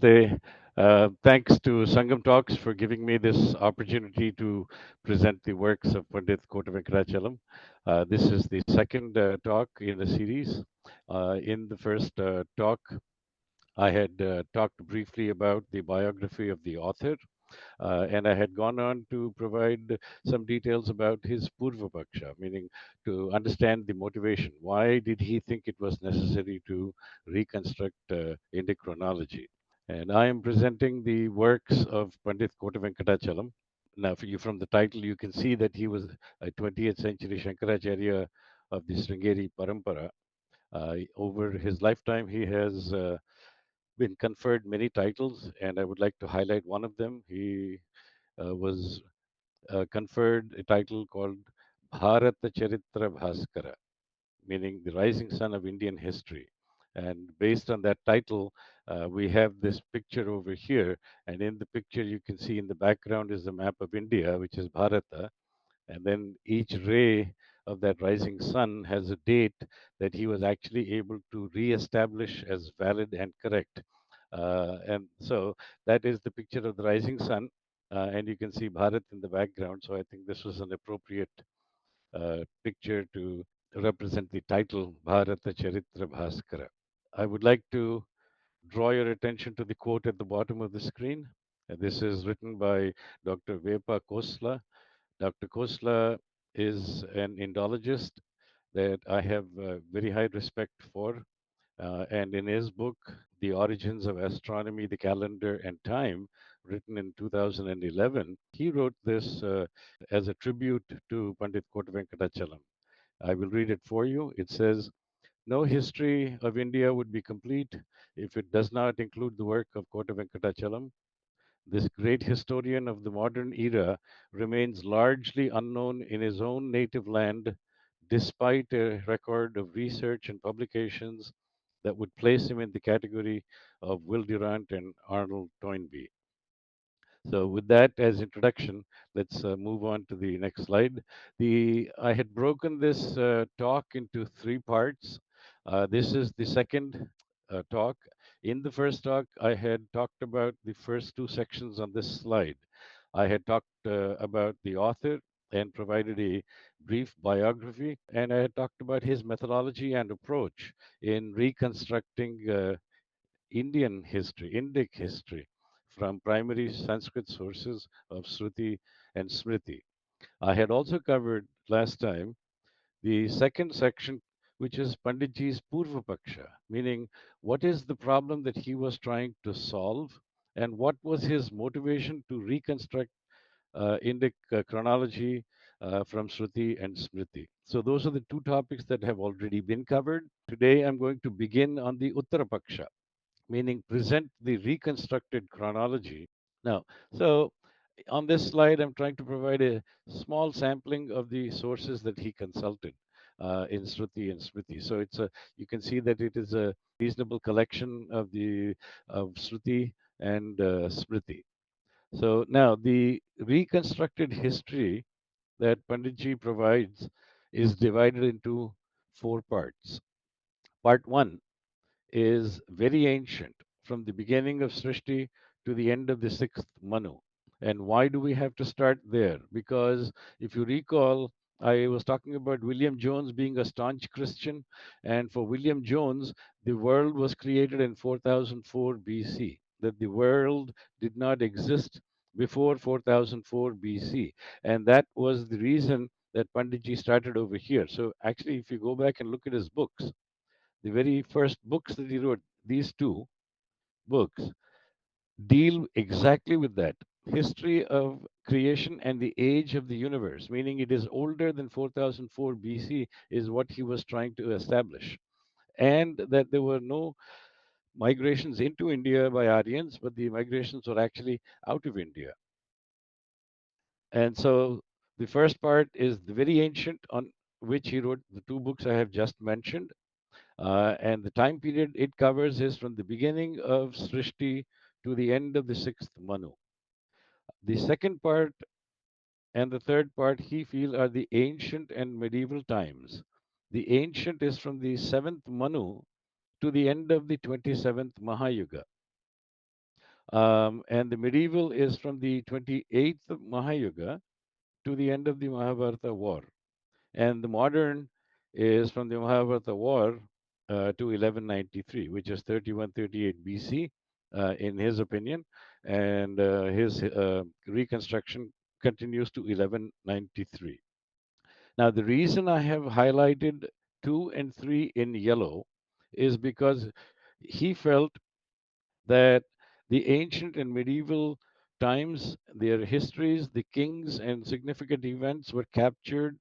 Namaste. Thanks to Sangam Talks for giving me this opportunity to present the works of Pandit Kota Venkatachalam. This is the second talk in the series. In the first talk, I had talked briefly about the biography of the author, and I had gone on to provide some details about his Purva Paksha, meaning to understand the motivation. Why did he think it was necessary to reconstruct Indic chronology? And I am presenting the works of Pandit Kota Venkatachalam. Now, for you from the title, you can see that he was a 20th century Shankaracharya of the Sringeri Parampara. Over his lifetime, he has been conferred many titles, and I would like to highlight one of them. He was conferred a title called Bharata Charitra Bhaskara, meaning the rising sun of Indian history. And based on that title, we have this picture over here. And in the picture, you can see in the background is the map of India, which is Bharata. And then each ray of that rising sun has a date that he was actually able to re-establish as valid and correct. And so that is the picture of the rising sun. And you can see Bharat in the background. So I think this was an appropriate picture to represent the title Bharata Charitra Bhaskara. I would like to draw your attention to the quote at the bottom of the screen. This is written by Dr. Vepa Khosla. Dr. Khosla is an Indologist that I have very high respect for. And in his book, The Origins of Astronomy, the Calendar, and Time, written in 2011, he wrote this as a tribute to Pandit Kota Venkatachalam. I will read it for you. It says, no history of India would be complete if it does not include the work of Kota Venkatachalam. This great historian of the modern era remains largely unknown in his own native land, despite a record of research and publications that would place him in the category of Will Durant and Arnold Toynbee. So, with that as introduction, let's move on to the next slide. I had broken this talk into three parts. This is the second talk. In the first talk, I had talked about the first two sections on this slide. I had talked about the author and provided a brief biography, and I had talked about his methodology and approach in reconstructing Indian history, Indic history, from primary Sanskrit sources of Shruti and Smriti. I had also covered last time the second section, which is Panditji's Purva Paksha, meaning what is the problem that he was trying to solve and what was his motivation to reconstruct Indic chronology from Shruti and Smriti. So those are the two topics that have already been covered. Today I'm going to begin on the Uttara Paksha, meaning present the reconstructed chronology. Now, so on this slide, I'm trying to provide a small sampling of the sources that he consulted in Shruti and Smriti. So you can see that it is a reasonable collection of Shruti and Smriti. So now the reconstructed history that Panditji provides is divided into four parts. Part one is very ancient, from the beginning of Srishti to the end of the sixth Manu. And why do we have to start there? Because if you recall, I was talking about William Jones being a staunch Christian, and for William Jones, the world was created in 4004 BC, that the world did not exist before 4004 BC. And that was the reason that Panditji started over here. So actually, if you go back and look at his books, the very first books that he wrote, these two books, deal exactly with that history of creation and the age of the universe, meaning it is older than 4004 BC, is what he was trying to establish. And that there were no migrations into India by Aryans, but the migrations were actually out of India. And so the first part is the very ancient, on which he wrote the two books I have just mentioned. And the time period it covers is from the beginning of Srishti to the end of the sixth Manu. The second part and the third part he feels are the ancient and medieval times. The ancient is from the seventh Manu to the end of the 27th Mahayuga. And the medieval is from the 28th of Mahayuga to the end of the Mahabharata war. And the modern is from the Mahabharata war to 1193, which is 3138 BC, in his opinion. And his reconstruction continues to 1193. Now, the reason I have highlighted 2 and 3 in yellow is because he felt that the ancient and medieval times, their histories, the kings, and significant events were captured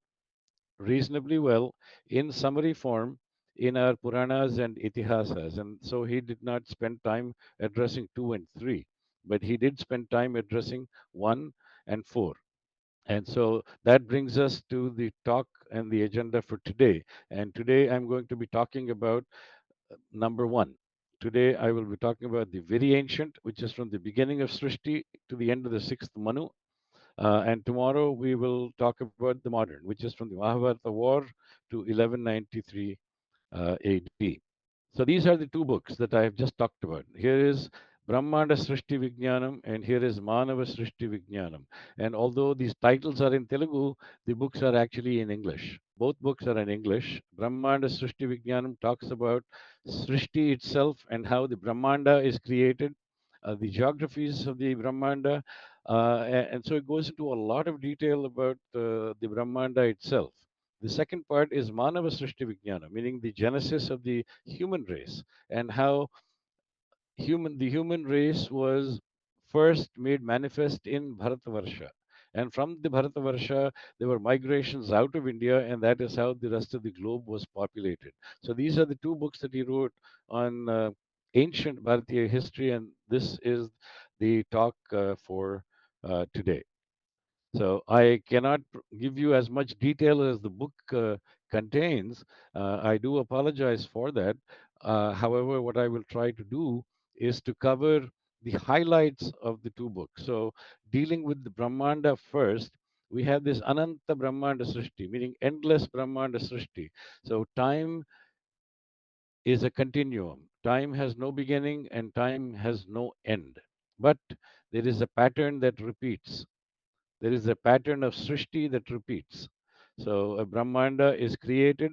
reasonably well in summary form in our Puranas and Itihasas. And so he did not spend time addressing 2 and 3, but he did spend time addressing 1 and 4. And so that brings us to the talk and the agenda for today. And today I'm going to be talking about number 1. Today I will be talking about the very ancient, which is from the beginning of Srishti to the end of the sixth Manu. And tomorrow we will talk about the modern, which is from the Mahabharata War to 1193 AD. So these are the two books that I have just talked about. Here is Brahmanda Srishti Vijnanam and here is Manava Srishti Vijnanam. And although these titles are in Telugu, the books are actually in English. Both books are in English. Brahmanda Srishti Vijnanam talks about Srishti itself and how the Brahmanda is created, the geographies of the Brahmanda. And so it goes into a lot of detail about the Brahmanda itself. The second part is Manava Srishti Vijnana, meaning the genesis of the human race and how the human race was first made manifest in Bharatavarsha. And from the Bharatavarsha, there were migrations out of India, and that is how the rest of the globe was populated. So these are the two books that he wrote on ancient Bharatiya history, and this is the talk for today. So I cannot give you as much detail as the book contains. I do apologize for that. However, what I will try to do is to cover the highlights of the two books. So dealing with the Brahmanda first, we have this Ananta Brahmanda Srishti, meaning endless Brahmanda Srishti. So time is a continuum. Time has no beginning and time has no end. But there is a pattern that repeats. There is a pattern of Srishti that repeats. So a Brahmanda is created,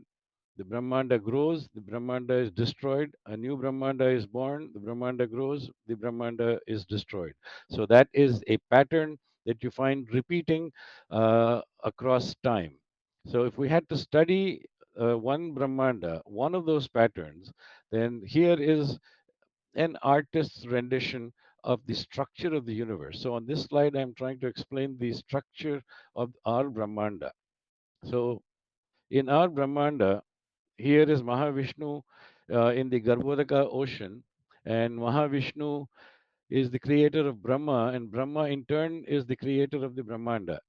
the Brahmanda grows, the Brahmanda is destroyed, a new Brahmanda is born, the Brahmanda grows, the Brahmanda is destroyed. So that is a pattern that you find repeating across time. So if we had to study one Brahmanda, one of those patterns, then here is an artist's rendition of the structure of the universe. So on this slide, I'm trying to explain the structure of our Brahmanda. So in our Brahmanda, here is Mahavishnu in the Garbhodaka ocean, and Mahavishnu is the creator of Brahma, and Brahma in turn is the creator of the Brahmanda.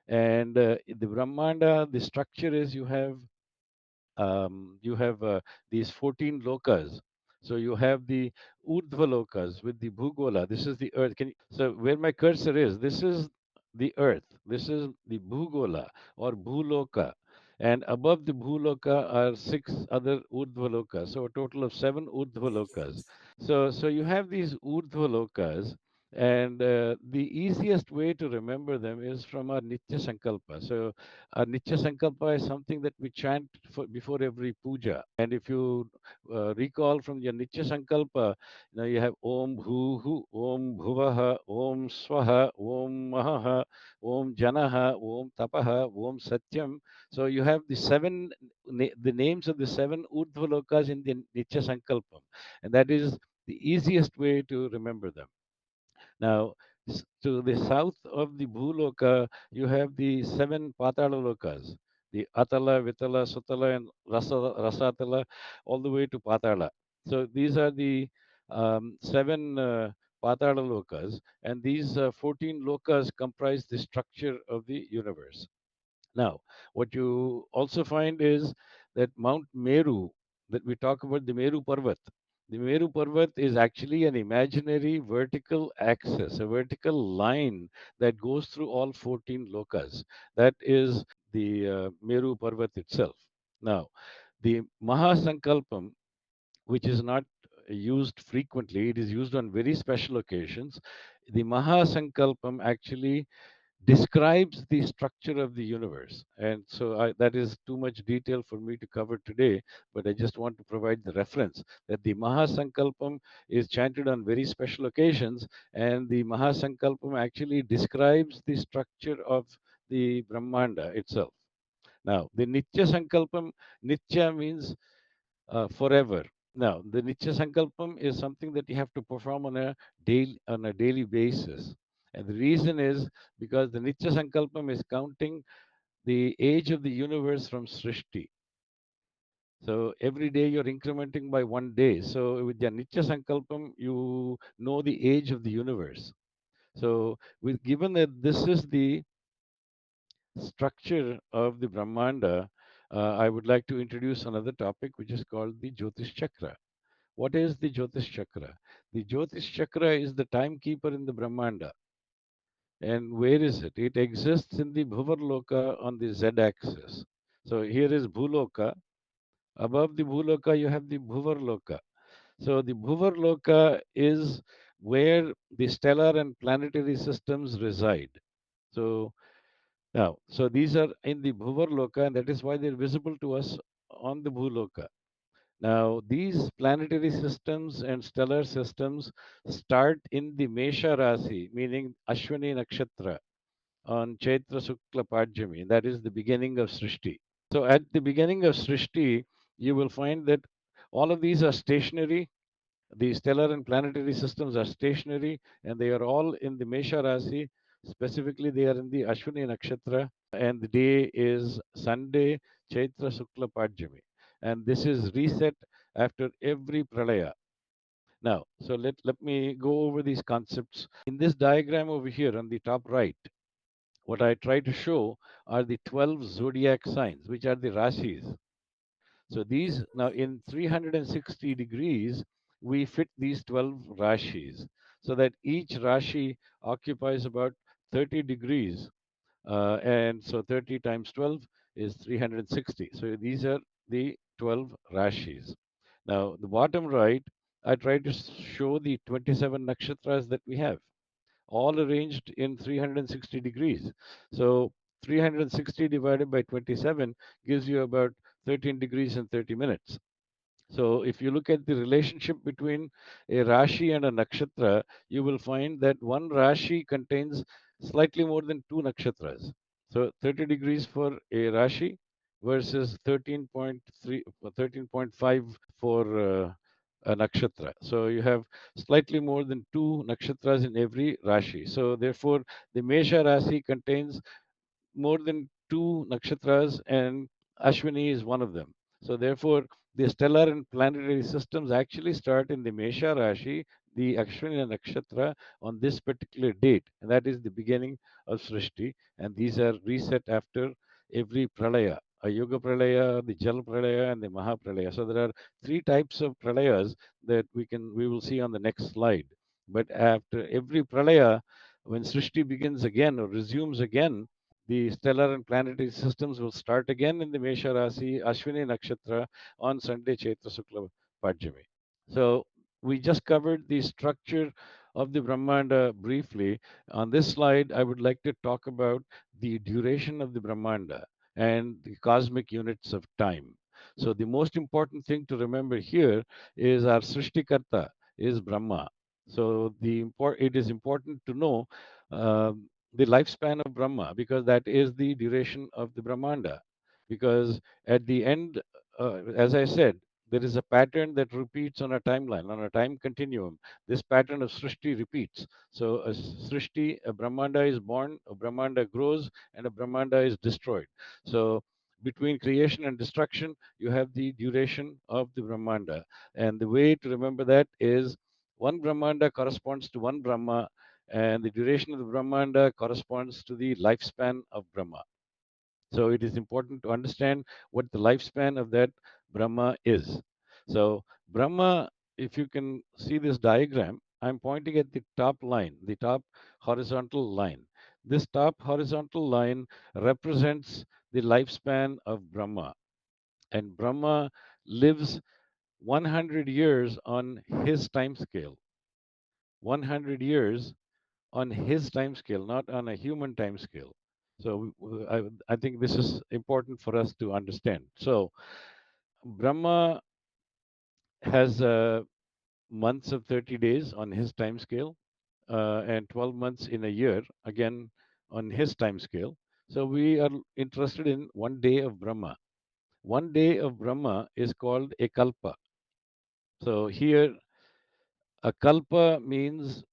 And the Brahmanda, the structure is you have these 14 lokas. So you have the urdhva lokas with the bhugola. This is the earth. So where my cursor is, this is the earth. This is the bhugola or bhuloka. And above the bhuloka are six other urdhva lokas. So a total of seven urdhva lokas. So you have these urdhva lokas, and the easiest way to remember them is from our Nitya Sankalpa. So our Nitya Sankalpa is something that we chant before every puja. And if you recall from your Nitya Sankalpa, you have Om Bhuhu, Om Bhuvaha, Om Swaha, Om Mahaha, Om Janaha, Om Tapaha, Om Satyam. So you have the names of the seven Urdhvalokas in the Nitya Sankalpam. And that is the easiest way to remember them. Now, to the south of the Bhuloka, you have the seven Patala lokas, the Atala, Vitala, Sutala, and Rasatala, all the way to Patala. So these are the seven Patala lokas, and these 14 lokas comprise the structure of the universe. Now, what you also find is that Mount Meru, that we talk about the Meru Parvat. The Meru Parvat is actually an imaginary vertical axis, a vertical line that goes through all 14 lokas. That is the Meru Parvat itself. Now, the Mahasankalpam, which is not used frequently. It is used on very special occasions. The Mahasankalpam actually describes the structure of the universe. And so that is too much detail for me to cover today, but I just want to provide the reference that the Mahasankalpam is chanted on very special occasions, and the Mahasankalpam actually describes the structure of the Brahmanda itself. Now, the Nitya Sankalpam, Nitya means forever. Now, the Nitya Sankalpam is something that you have to perform on a daily basis. And the reason is because the Nitya Sankalpam is counting the age of the universe from Srishti. So every day you're incrementing by 1 day. So with the Nitya Sankalpam, you know the age of the universe. So with given that this is the structure of the Brahmanda, I would like to introduce another topic which is called the Jyotish Chakra. What is the Jyotish Chakra? The Jyotish Chakra is the timekeeper in the Brahmanda. And where is it? It exists in the Bhuvarloka on the Z axis. So here is Bhuloka. Above the Bhuloka, you have the Bhuvarloka. So the Bhuvarloka is where the stellar and planetary systems reside. So now, so these are in the Bhuvarloka, and that is why they're visible to us on the Bhuloka. Now, these planetary systems and stellar systems start in the Mesha Rasi, meaning Ashwini Nakshatra, on Chaitra Sukla Pajami. That is the beginning of Srishti. So, at the beginning of Srishti, you will find that all of these are stationary. The stellar and planetary systems are stationary, and they are all in the Mesha Rasi. Specifically, they are in the Ashwini Nakshatra, and the day is Sunday, Chaitra Sukla Pajami. And this is reset after every pralaya. Now, so let me go over these concepts. In this diagram over here on the top right, what I try to show are the 12 zodiac signs, which are the Rashis. So these now in 360 degrees, we fit these 12 Rashis so that each Rashi occupies about 30 degrees. And so 30 times 12 is 360. So these are the 12 Rashis. Now, the bottom right, I try to show the 27 nakshatras that we have, all arranged in 360 degrees. So 360 divided by 27 gives you about 13 degrees and 30 minutes. So if you look at the relationship between a Rashi and a Nakshatra, you will find that one Rashi contains slightly more than two Nakshatras. So 30 degrees for a Rashi versus 13.3, 13.5 for a Nakshatra. So you have slightly more than two Nakshatras in every Rashi. So therefore, the Mesha Rashi contains more than two nakshatras, and Ashwini is one of them. So, therefore, the stellar and planetary systems actually start in the Mesha Rashi, the Ashwini nakshatra, on this particular date, and that is the beginning of Srishti. And these are reset after every pralaya. A Yoga Pralaya, the Jal Pralaya, and the Maha Pralaya. So there are three types of pralayas that we will see on the next slide. But after every pralaya, when Srishti begins again or resumes again, the stellar and planetary systems will start again in the Mesha Rasi, Ashwini Nakshatra on Sunday, Chaitra Sukla Pajami. So we just covered the structure of the Brahmanda briefly. On this slide, I would like to talk about the duration of the Brahmanda and the cosmic units of time. So the most important thing to remember here is our Srishtikarta is Brahma. So it is important to know the lifespan of Brahma, because that is the duration of the Brahmanda. Because at the end, as I said, there is a pattern that repeats on a timeline, on a time continuum. This pattern of Srishti repeats. So a Srishti, a Brahmanda is born, a Brahmanda grows, and a Brahmanda is destroyed. So between creation and destruction, you have the duration of the Brahmanda. And the way to remember that is one Brahmanda corresponds to one Brahma, and the duration of the Brahmanda corresponds to the lifespan of Brahma. So it is important to understand what the lifespan of that Brahma is. So Brahma, if you can see this diagram, I'm pointing at the top line, the top horizontal line. This top horizontal line represents the lifespan of Brahma. And Brahma lives 100 years on his time scale. 100 years on his time scale, not on a human time scale. So I think this is important for us to understand. So Brahma has months of 30 days on his time scale, and 12 months in a year, again on his time scale. So we are interested in 1 day of Brahma. 1 day of Brahma is called a kalpa. So here, a kalpa means,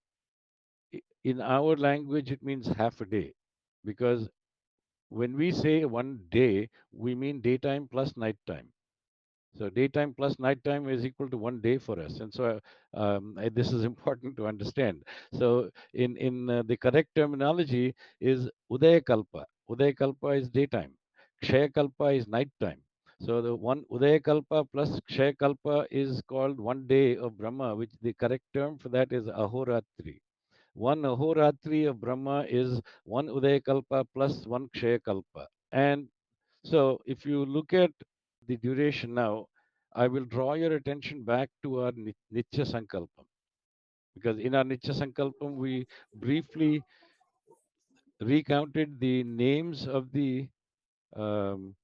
in our language, it means half a day. Because when we say 1 day, we mean daytime plus nighttime. So daytime plus nighttime is equal to 1 day for us, and so this is important to understand. So in the correct terminology is Udaya Kalpa. Udaya Kalpa is daytime. Kshaya Kalpa is nighttime. So the one Udaya Kalpa plus Kshaya Kalpa is called 1 day of Brahma, which the correct term for that is Ahoratri. One Ahoratri of Brahma is one Udaya Kalpa plus one Kshaya Kalpa. And so, if you look at the duration now, I will draw your attention back to our Nitya Sankalpam. Because in our Nitya Sankalpam, we briefly recounted the names of the um,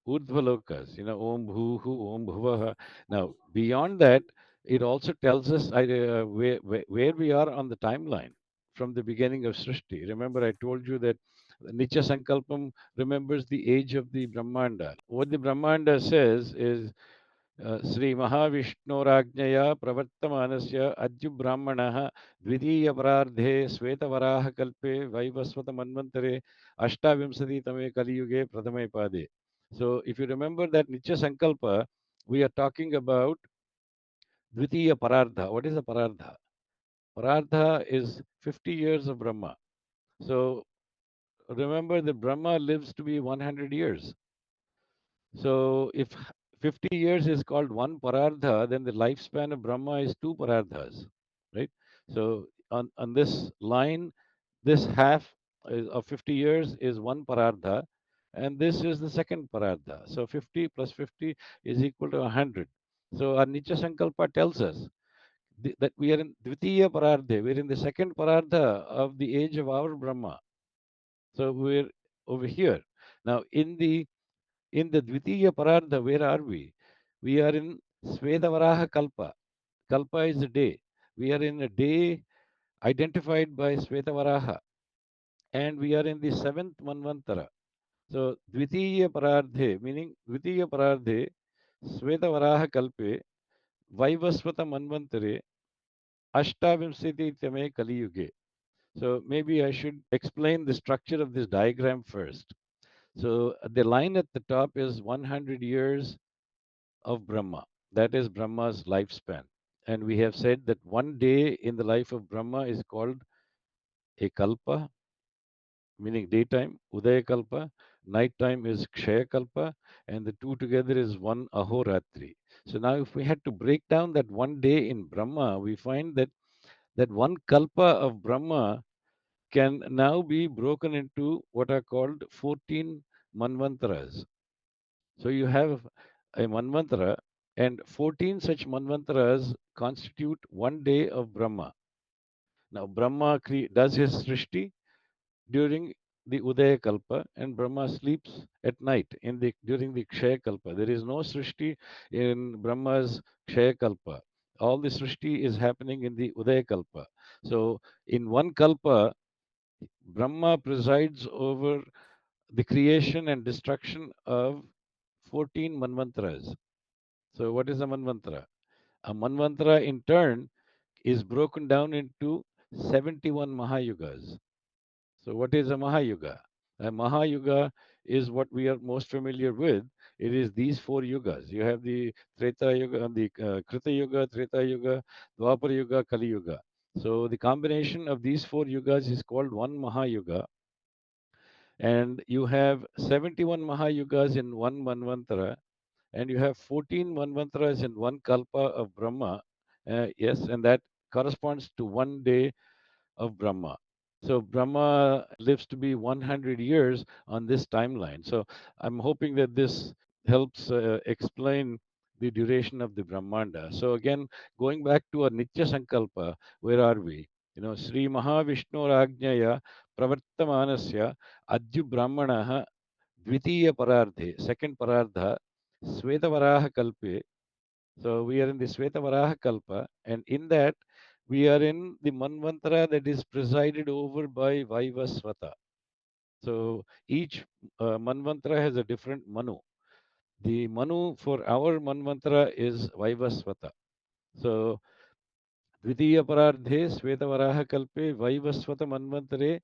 Urdhvalokas, Om Bhuhu, Om Bhuvaha. Now, beyond that, it also tells us where we are on the timeline from the beginning of Srishti. Remember, I told you that Nitya Sankalpam remembers the age of the Brahmanda. What the Brahmanda says is Shri महाविष्णोराज्ञया प्रवर्तमानस्य अद्युब्राह्मणः द्वितीयपरार्धे श्वेतवराहकल्पे वैवस्वतमन्वन्तरे अष्टाविंशतितमे कलियुगे प्रथमे पादे. So if you remember that Nitya Sankalpa, we are talking about Dvitiya Parardha. What is a Parardha? Parardha is 50 years of Brahma. So remember that Brahma lives to be 100 years. So if 50 years is called one parardha, then the lifespan of Brahma is two parardhas, right? So on this line, this half of 50 years is one parardha, and this is the second parardha. So 50 plus 50 is equal to 100. So our Nitya Sankalpa tells us that we are in Dvitiya Parardhe, we're in the second parardha of the age of our Brahma. So we're over here. Now in the Dvitiya Parardha, where are we? We are in Svedavaraha Kalpa. Kalpa is a day. We are in a day identified by Svetavaraha, and we are in the seventh Manvantara. So Dvitiya Parardhe, meaning Dvitiya Parardhe, Svetavaraha Kalpe, Vaivasvata Manvantare, Ashtavimsiti Tame Kali Yuge. So maybe I should explain the structure of this diagram first. So the line at the top is 100 years of Brahma. That is Brahma's lifespan. And we have said that 1 day in the life of Brahma is called a kalpa, meaning daytime, Udaya kalpa, nighttime is Kshaya kalpa, and the two together is one Ahoratri. So now, if we had to break down that 1 day in Brahma, we find that one kalpa of Brahma can now be broken into what are called 14 manvantaras. So you have a manvantara, and 14 such manvantaras constitute 1 day of Brahma. Now, Brahma does his Srishti during the Udaya Kalpa, and Brahma sleeps at night during the Kshaya Kalpa. There is no Srishti in Brahma's Kshaya Kalpa. All the Srishti is happening in the Udaya Kalpa. So, in one Kalpa, Brahma presides over the creation and destruction of 14 manvantras. So, what is a manvantara? A manvantara, in turn, is broken down into 71 Mahayugas. So, what is a Mahayuga? A Mahayuga is what we are most familiar with. It is these four yugas. You have the Treta Yuga, the Krita Yuga, Treta Yuga, Dwapara Yuga, Kali Yuga. So, the combination of these four yugas is called one Mahayuga. And you have 71 Mahayugas in one Manvantara, and you have 14 Manvantaras in one Kalpa of Brahma. Yes, and that corresponds to 1 day of Brahma. So Brahma lives to be 100 years on this timeline. So I'm hoping that this helps explain the duration of the Brahmanda. So again, going back to our Nitya Sankalpa, where are we? Sri Mahavishnu Rajnaya Pravartamanasya Adyu Brahmanaha Dvitiya Parardhe, second Parardha, Svetavaraha Kalpe. So we are in the Svetavaraha Kalpa, and in that we are in the Manvantara that is presided over by Vaivasvata. So each Manvantara has a different Manu. The Manu for our Manvantara is Vaivasvata. So Dvitiya Parardhe Svetavaraha Kalpe Vaivasvata Manvantare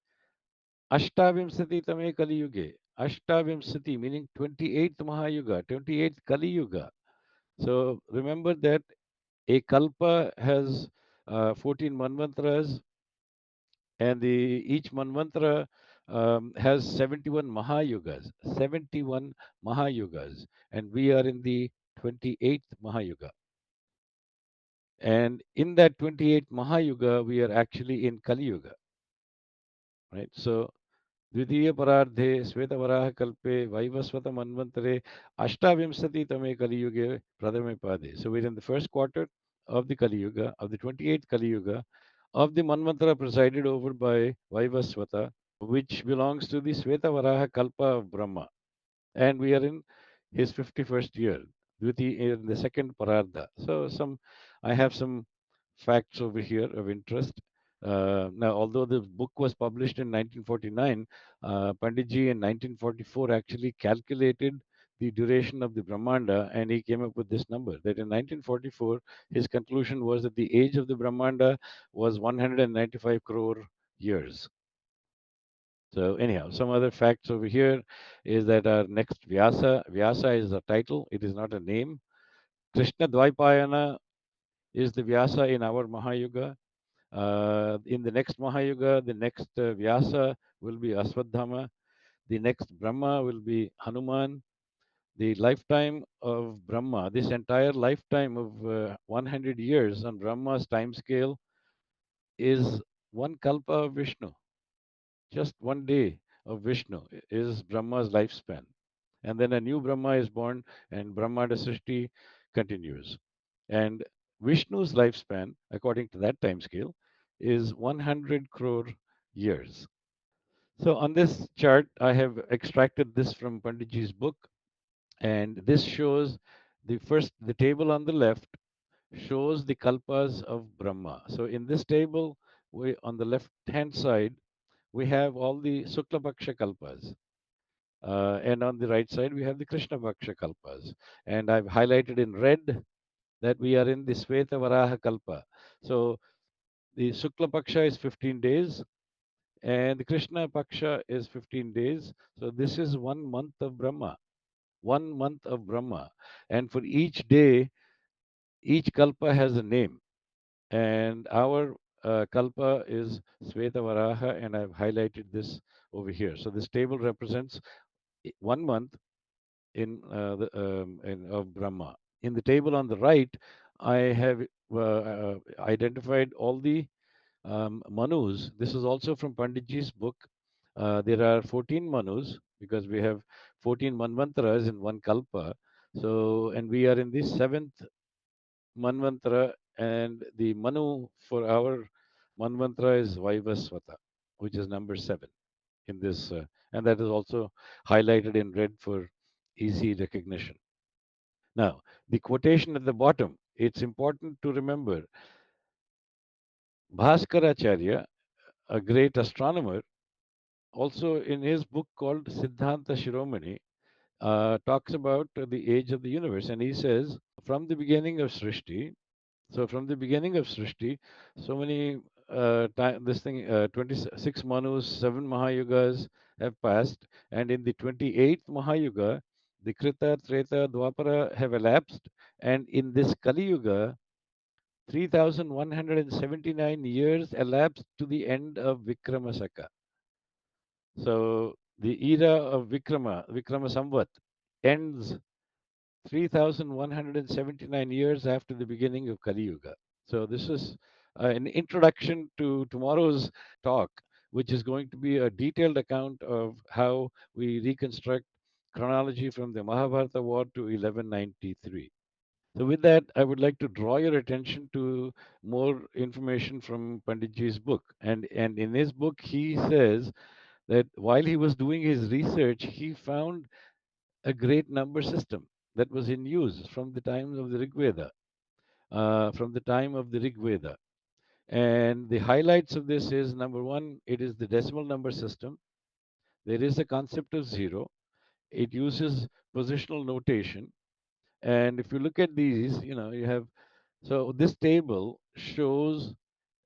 Ashtavimsati Tame Kali Yuge. Ashtavimsati meaning 28th Mahayuga, 28th Kali Yuga. So remember that a Kalpa has 14 Manvantras, and each Manvantara has 71 Mahayugas. 71 Mahayugas. And we are in the 28th Mahayuga. And in that 28th Mahayuga, we are actually in Kali Yuga, right? So द्वितीय परार्धे श्वेतवराह कल्पे वैवस्वत मन्वंतरे अष्टाविंशति तमे कलियुगे प्रथमे पादे. So we're in the first quarter of the Kali Yuga, of the 28th Kali Yuga, of the Manvantara presided over by Vaivasvata, which belongs to the Svetavaraha Kalpa of Brahma. And we are in his 51st year, Dviti in the second Parardha. So I have some facts over here of interest. Now, although the book was published in 1949, Panditji in 1944 actually calculated the duration of the Brahmanda, and he came up with this number, that in 1944, his conclusion was that the age of the Brahmanda was 195 crore years. So anyhow, some other facts over here is that our next Vyasa is a title, it is not a name. Krishna Dvaipayana is the Vyasa in our Mahayuga. In the next Mahayuga, the next Vyasa will be Aswadhama. The next Brahma will be Hanuman. The lifetime of Brahma, this entire lifetime of 100 years on Brahma's time scale, is one kalpa of Vishnu. Just one day of Vishnu is Brahma's lifespan. And then a new Brahma is born, and Brahmanda Srishti continues. And Vishnu's lifespan, according to that time scale, is 100 crore years. So on this chart, I have extracted this from Panditji's book, and this shows the table on the left shows the kalpas of Brahma. So in this table, on the left hand side, we have all the Sukla Paksha kalpas. And on the right side, we have the Krishna Paksha kalpas. And I've highlighted in red that we are in the Sveta Varaha kalpa. So the Sukla Paksha is 15 days, and the Krishna Paksha is 15 days. So this is 1 month of Brahma. 1 month of Brahma. And for each day, each kalpa has a name. And our kalpa is Sveta Varaha, and I've highlighted this over here. So this table represents 1 month of Brahma. In the table on the right, I have identified all the Manus. This is also from Panditji's book. There are 14 Manus because we have 14 Manvantaras in one Kalpa. So, and we are in the seventh Manvantara, and the Manu for our Manvantara is Vaivasvata, which is number 7 in this, and that is also highlighted in red for easy recognition. Now, the quotation at the bottom, it's important to remember Bhaskaracharya, a great astronomer, also in his book called Siddhanta Shiromani, talks about the age of the universe. And he says, from the beginning of Srishti, so from the beginning of Srishti, so many time, this thing, 26 Manus, 7 Mahayugas have passed. And in the 28th Mahayuga, the Krita, Treta, Dwapara have elapsed. And in this Kali Yuga, 3,179 years elapsed to the end of Vikrama Saka. So the era of Vikrama Samvat, ends 3,179 years after the beginning of Kali Yuga. So this is an introduction to tomorrow's talk, which is going to be a detailed account of how we reconstruct chronology from the Mahabharata war to 1193. So with that, I would like to draw your attention to more information from Panditji's book. And in his book, he says that while he was doing his research, he found a great number system that was in use from the time of the Rig Veda, And the highlights of this is number one, it is the decimal number system. There is a concept of zero. It uses positional notation. And if you look at these, you have, so this table shows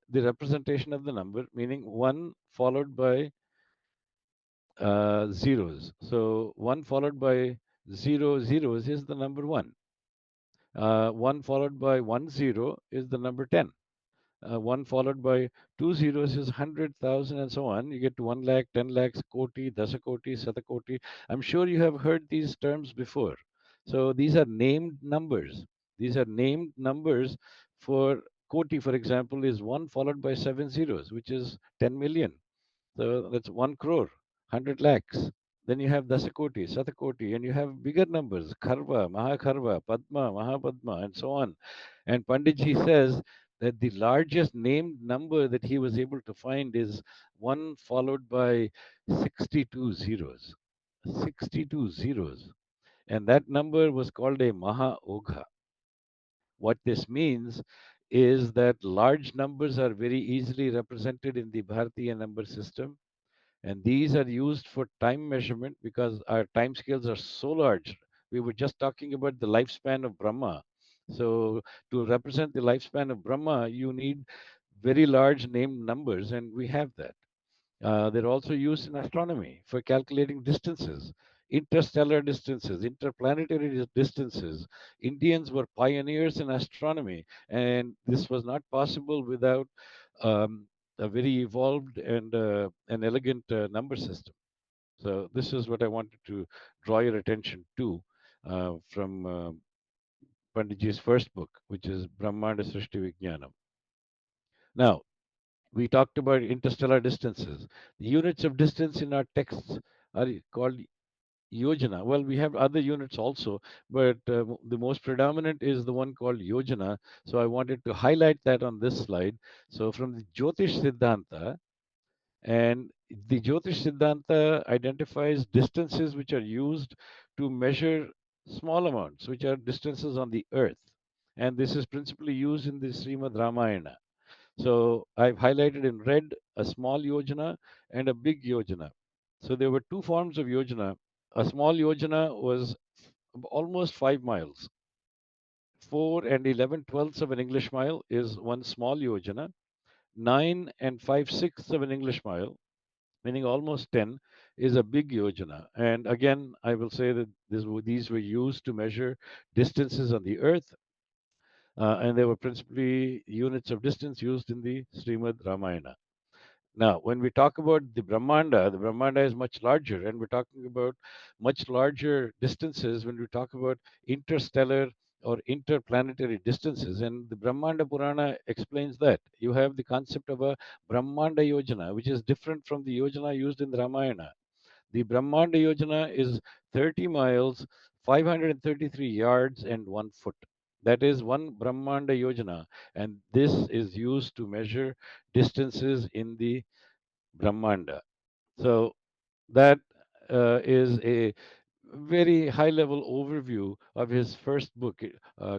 the representation of the number, meaning one followed by zeros. So one followed by zero zeros is the number one. One followed by 10 is the number 10. One followed by two zeros is 100,000 and so on. You get to 1 lakh, 10 lakhs, koti, dasakoti, satakoti. I'm sure you have heard these terms before. So these are named numbers. These are named numbers for koti, for example, is one followed by seven zeros, which is 10 million. So that's 1 crore, 100 lakhs. Then you have Dasakoti, Satakoti, and you have bigger numbers, Kharva, Mahakharva, Padma, Mahapadma, and so on. And Panditji says that the largest named number that he was able to find is one followed by 62 zeros. 62 zeros. And that number was called a Maha Ogha. What this means is that large numbers are very easily represented in the Bharatiya number system, and these are used for time measurement because our time scales are so large. We were just talking about the lifespan of Brahma. So, to represent the lifespan of Brahma, you need very large named numbers, and we have that. They're also used in astronomy for calculating distances, interstellar distances, interplanetary distances. Indians were pioneers in astronomy, and this was not possible without a very evolved and an elegant number system. So, this is what I wanted to draw your attention to from Panditji's first book, which is Brahmanda Srishti Vijnanam. Now, we talked about interstellar distances. The units of distance in our texts are called yojana. Well, we have other units also, but the most predominant is the one called yojana. So I wanted to highlight that on this slide. So from the Jyotish Siddhanta, and the Jyotish Siddhanta identifies distances which are used to measure small amounts, which are distances on the earth. And this is principally used in the Srimad Ramayana. So I've highlighted in red a small yojana and a big yojana. So there were two forms of yojana. A small yojana was almost 5 miles. 4 and 11/12 of an English mile is one small yojana. 9 and 5/6 of an English mile, meaning almost 10, is a big yojana. And again, I will say that these were used to measure distances on the earth, and they were principally units of distance used in the Srimad Ramayana. Now, when we talk about the Brahmanda is much larger, and we're talking about much larger distances when we talk about interstellar or interplanetary distances. And the Brahmanda Purana explains that. You have the concept of a Brahmanda Yojana, which is different from the Yojana used in the Ramayana. The Brahmanda Yojana is 30 miles, 533 yards, and 1 foot. That is one Brahmanda Yojana, and this is used to measure distances in the Brahmanda. So that is a very high level overview of his first book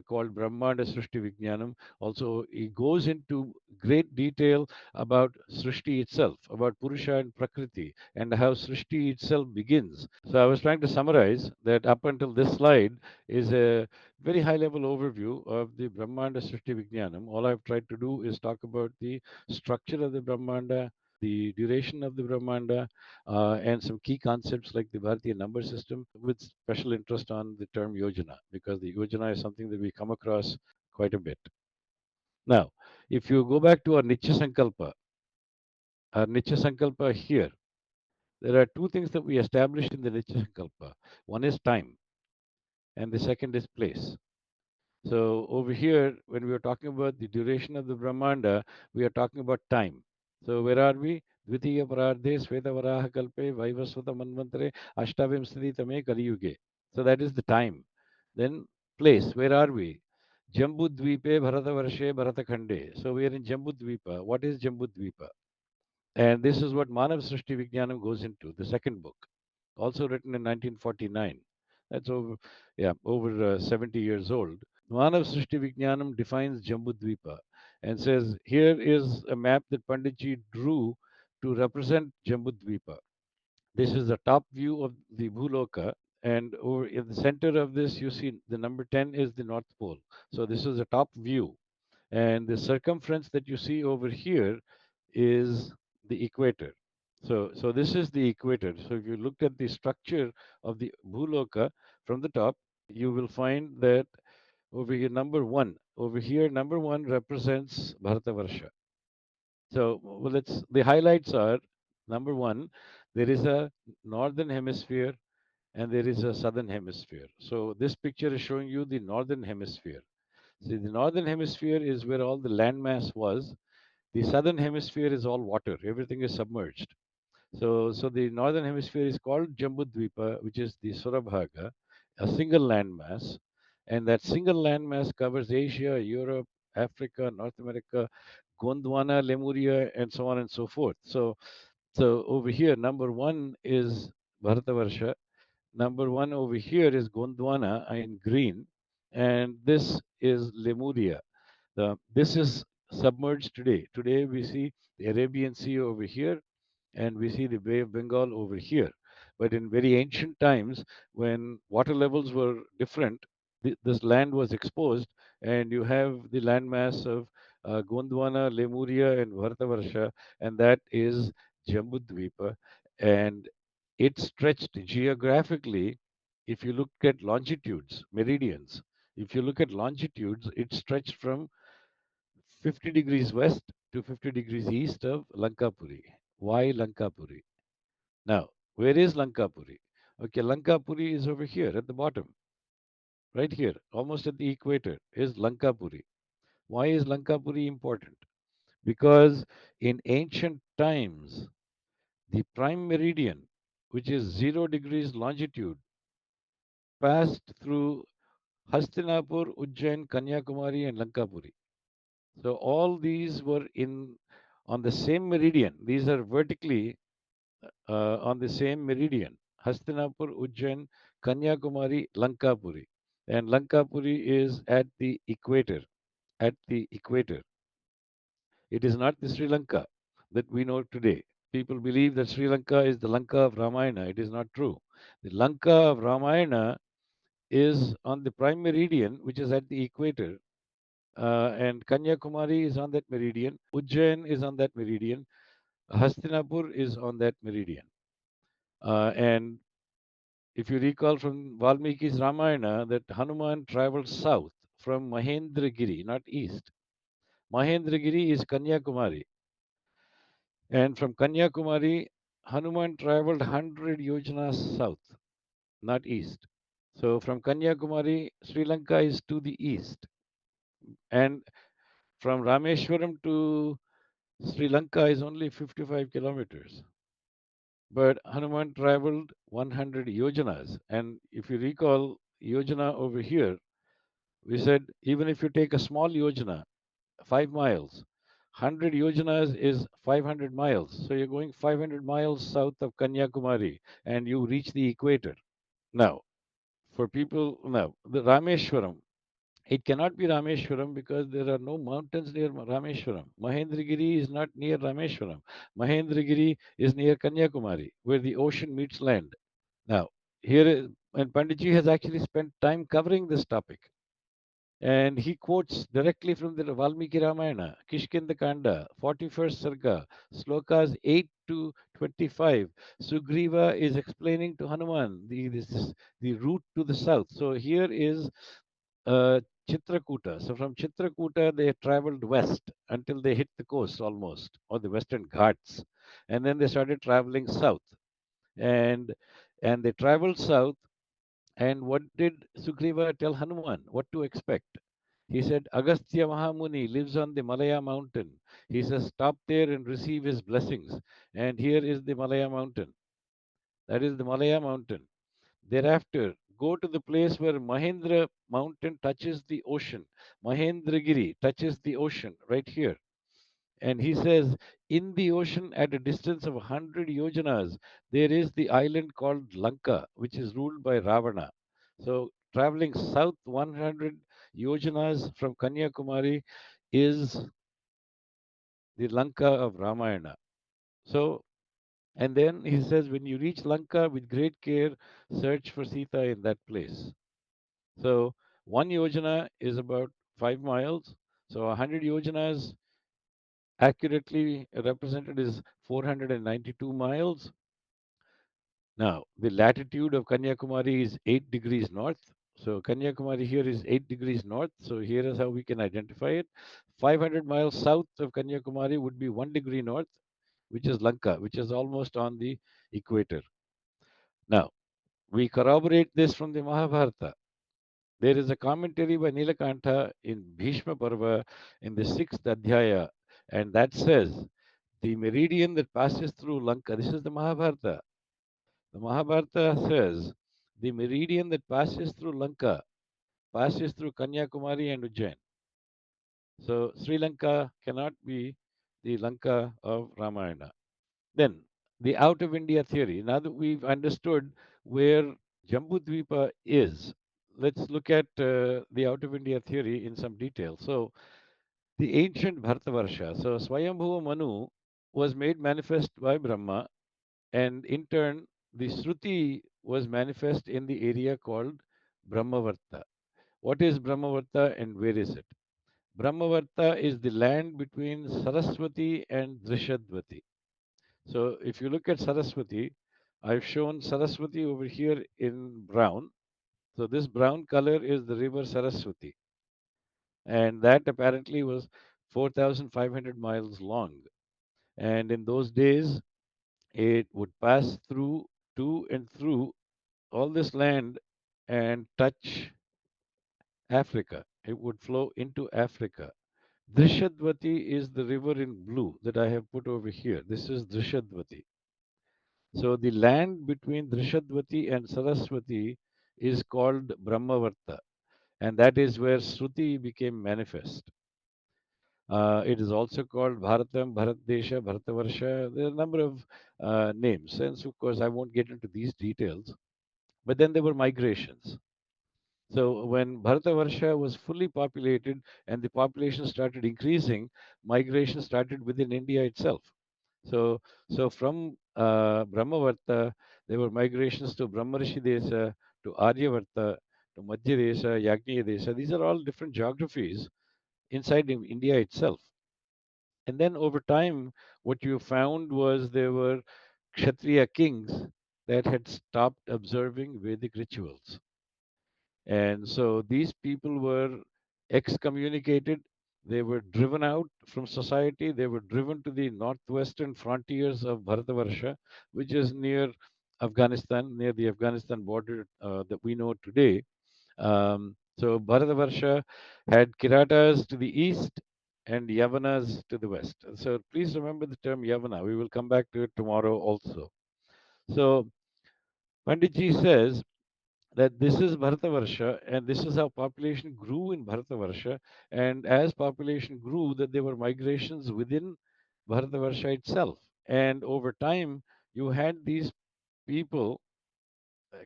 called Brahmanda Srishti Vijnanam. Also, he goes into great detail about Srishti itself, about Purusha and Prakriti, and how Srishti itself begins. So, I was trying to summarize that up until this slide is a very high level overview of the Brahmanda Srishti Vijnanam. All I've tried to do is talk about the structure of the Brahmanda, the duration of the Brahmanda, and some key concepts like the Bharatiya number system, with special interest on the term yojana, because the yojana is something that we come across quite a bit. Now, if you go back to our Nitya Sankalpa here, there are two things that we established in the Nitya Sankalpa. One is time, and the second is place. So over here, when we are talking about the duration of the Brahmanda, we are talking about time. So where are we? Dvitiya Parardhe Svetavaraha Kalpe Vaivasvata Manvantare Ashtavimsati Tame Kaliyuge. So that is the time. Then place, where are we? Jambudvipe Bharatavarshe Bharatakhande. So we are in Jambudvipa. What is Jambudvipa? And this is what Manav Srishti Vijnanam goes into, the second book, also written in 1949. That's over 70 years old. Manav Srishti Vijnanam defines Jambudvipa and says, here is a map that Panditji drew to represent Jambudvipa. This is the top view of the Bhuloka, and over in the center of this, you see the number 10 is the North Pole. So this is the top view, and the circumference that you see over here is the equator. So this is the equator. So if you look at the structure of the Bhuloka from the top, you will find that over here, number one represents Bharatavarsha. So the highlights are number one, there is a northern hemisphere and there is a southern hemisphere. So this picture is showing you the northern hemisphere. See, the northern hemisphere is where all the landmass was. The southern hemisphere is all water. Everything is submerged. So the northern hemisphere is called Jambudvipa, which is the Surabhaga, a single landmass, and that single landmass covers Asia, Europe, Africa, North America, Gondwana, Lemuria, and so on and so forth. So over here, number one is Bharatavarsha. Number one over here is Gondwana in green, and this is Lemuria. This is submerged today. Today we see the Arabian Sea over here, and we see the Bay of Bengal over here. But in very ancient times, when water levels were different, this land was exposed, and you have the landmass of Gondwana, Lemuria, and Bharatavarsha, and that is Jambudvipa. And it stretched geographically, if you look at longitudes, meridians, if you look at longitudes, it stretched from 50 degrees west to 50 degrees east of Lankapuri. Why Lankapuri? Now, where is Lankapuri? Okay, Lankapuri is over here at the bottom, right here, almost at the equator, is Lankapuri. Why is Lankapuri important? Because in ancient times, the prime meridian, which is 0 degrees longitude, passed through Hastinapur, Ujjain, Kanyakumari, and Lankapuri. So all these were in on the same meridian. These are vertically on the same meridian. Hastinapur, Ujjain, Kanyakumari, Lankapuri. And Lankapuri is at the equator. At the equator. It is not the Sri Lanka that we know today. People believe that Sri Lanka is the Lanka of Ramayana. It is not true. The Lanka of Ramayana is on the prime meridian, which is at the equator. And Kanyakumari is on that meridian. Ujjain is on that meridian. Hastinapur is on that meridian. And if you recall from Valmiki's Ramayana, that Hanuman traveled south from Mahendragiri, not east. Mahendragiri is Kanyakumari. And from Kanyakumari, Hanuman traveled 100 yojanas south, not east. So from Kanyakumari, Sri Lanka is to the east. And from Rameshwaram to Sri Lanka is only 55 kilometers. But Hanuman traveled 100 yojanas. And if you recall, yojana over here, we said even if you take a small yojana, 5 miles, 100 yojanas is 500 miles. So you're going 500 miles south of Kanyakumari and you reach the equator. Now, the Rameshwaram, it cannot be Rameshwaram because there are no mountains near Rameshwaram. Mahendragiri is not near Rameshwaram. Mahendragiri is near Kanyakumari, where the ocean meets land. Now, and Panditji has actually spent time covering this topic. And he quotes directly from the Valmiki Ramayana, Kishkinda Kanda, 41st Sarga, slokas 8 to 25. Sugriva is explaining to Hanuman the route to the south. So here is Chitrakuta. So from Chitrakuta, they traveled west until they hit the coast almost, or the Western Ghats. And then they started traveling south. And they traveled south. And what did Sugriva tell Hanuman? What to expect? He said, Agastya Mahamuni lives on the Malaya mountain. He says, stop there and receive his blessings. And here is the Malaya mountain. That is the Malaya mountain. Thereafter, go to the place where Mahendra mountain touches the ocean. Mahendragiri touches the ocean right here. And he says, in the ocean at a distance of 100 yojanas, there is the island called Lanka, which is ruled by Ravana. So traveling south 100 yojanas from Kanyakumari is the Lanka of Ramayana. So, and then he says, when you reach Lanka with great care, search for Sita in that place. So, one yojana is about 5 miles. So, 100 yojanas accurately represented is 492 miles. Now, the latitude of Kanyakumari is 8 degrees north. So, Kanyakumari here is 8 degrees north. So, here is how we can identify it. 500 miles south of Kanyakumari would be 1 degree north, which is Lanka, which is almost on the equator. Now, we corroborate this from the Mahabharata. There is a commentary by Nilakantha in Bhishma Parva in the 6th Adhyaya, and that says the meridian that passes through Lanka, this is the Mahabharata. The Mahabharata says the meridian that passes through Lanka passes through Kanyakumari and Ujjain. So Sri Lanka cannot be the Lanka of Ramayana. Then the out of India theory. Now that we've understood where Jambudvipa is, let's look at the out of India theory in some detail. So the ancient Bharatavarsha. So Swayambhuva Manu was made manifest by Brahma, and in turn, the Shruti was manifest in the area called Brahmavarta. What is Brahmavarta and where is it? Brahmavarta is the land between Saraswati and Drishadvati. So if you look at Saraswati, I've shown Saraswati over here in brown. So this brown color is the river Saraswati, and that apparently was 4,500 miles long. And in those days, it would pass through, to and through all this land and touch Africa. It would flow into Africa. Drishadvati is the river in blue that I have put over here. This is Drishadvati. So the land between Drishadvati and Saraswati is called Brahmavarta, and that is where Shruti became manifest. It is also called Bharatam, Bharatdesha, Bharatavarsha. There are a number of names, and so of course I won't get into these details. But then there were migrations. So when Bharatavarsha was fully populated and the population started increasing, migration started within India itself. So, so from Brahmavarta, there were migrations to Brahmarishi Desa, to Aryavarta, to Madhya Desa, Yagniya Desa. These are all different geographies inside India itself. And then over time, what you found was there were Kshatriya kings that had stopped observing Vedic rituals. And so these people were excommunicated. They were driven out from society. They were driven to the northwestern frontiers of Bharatavarsha, which is near Afghanistan, near the Afghanistan border that we know today. So Bharatavarsha had Kiratas to the east and Yavanas to the west. So please remember the term Yavana. We will come back to it tomorrow also. So Panditji says that this is Bharatavarsha and this is how population grew in Bharatavarsha. And as population grew, that there were migrations within Bharatavarsha itself. And over time, you had these people,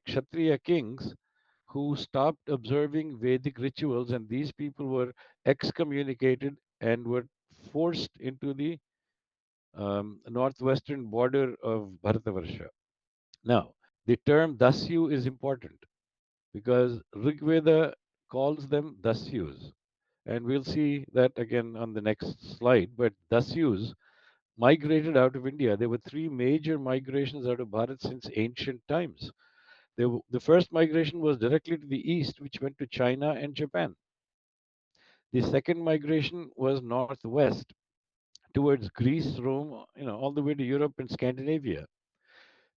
Kshatriya kings, who stopped observing Vedic rituals, and these people were excommunicated and were forced into the northwestern border of Bharatavarsha. Now, the term Dasyu is important because Rigveda calls them Dasyus. And we'll see that again on the next slide. But Dasyus migrated out of India. There were three major migrations out of Bharat since ancient times. The first migration was directly to the east, which went to China and Japan. The second migration was northwest towards Greece, Rome, all the way to Europe and Scandinavia.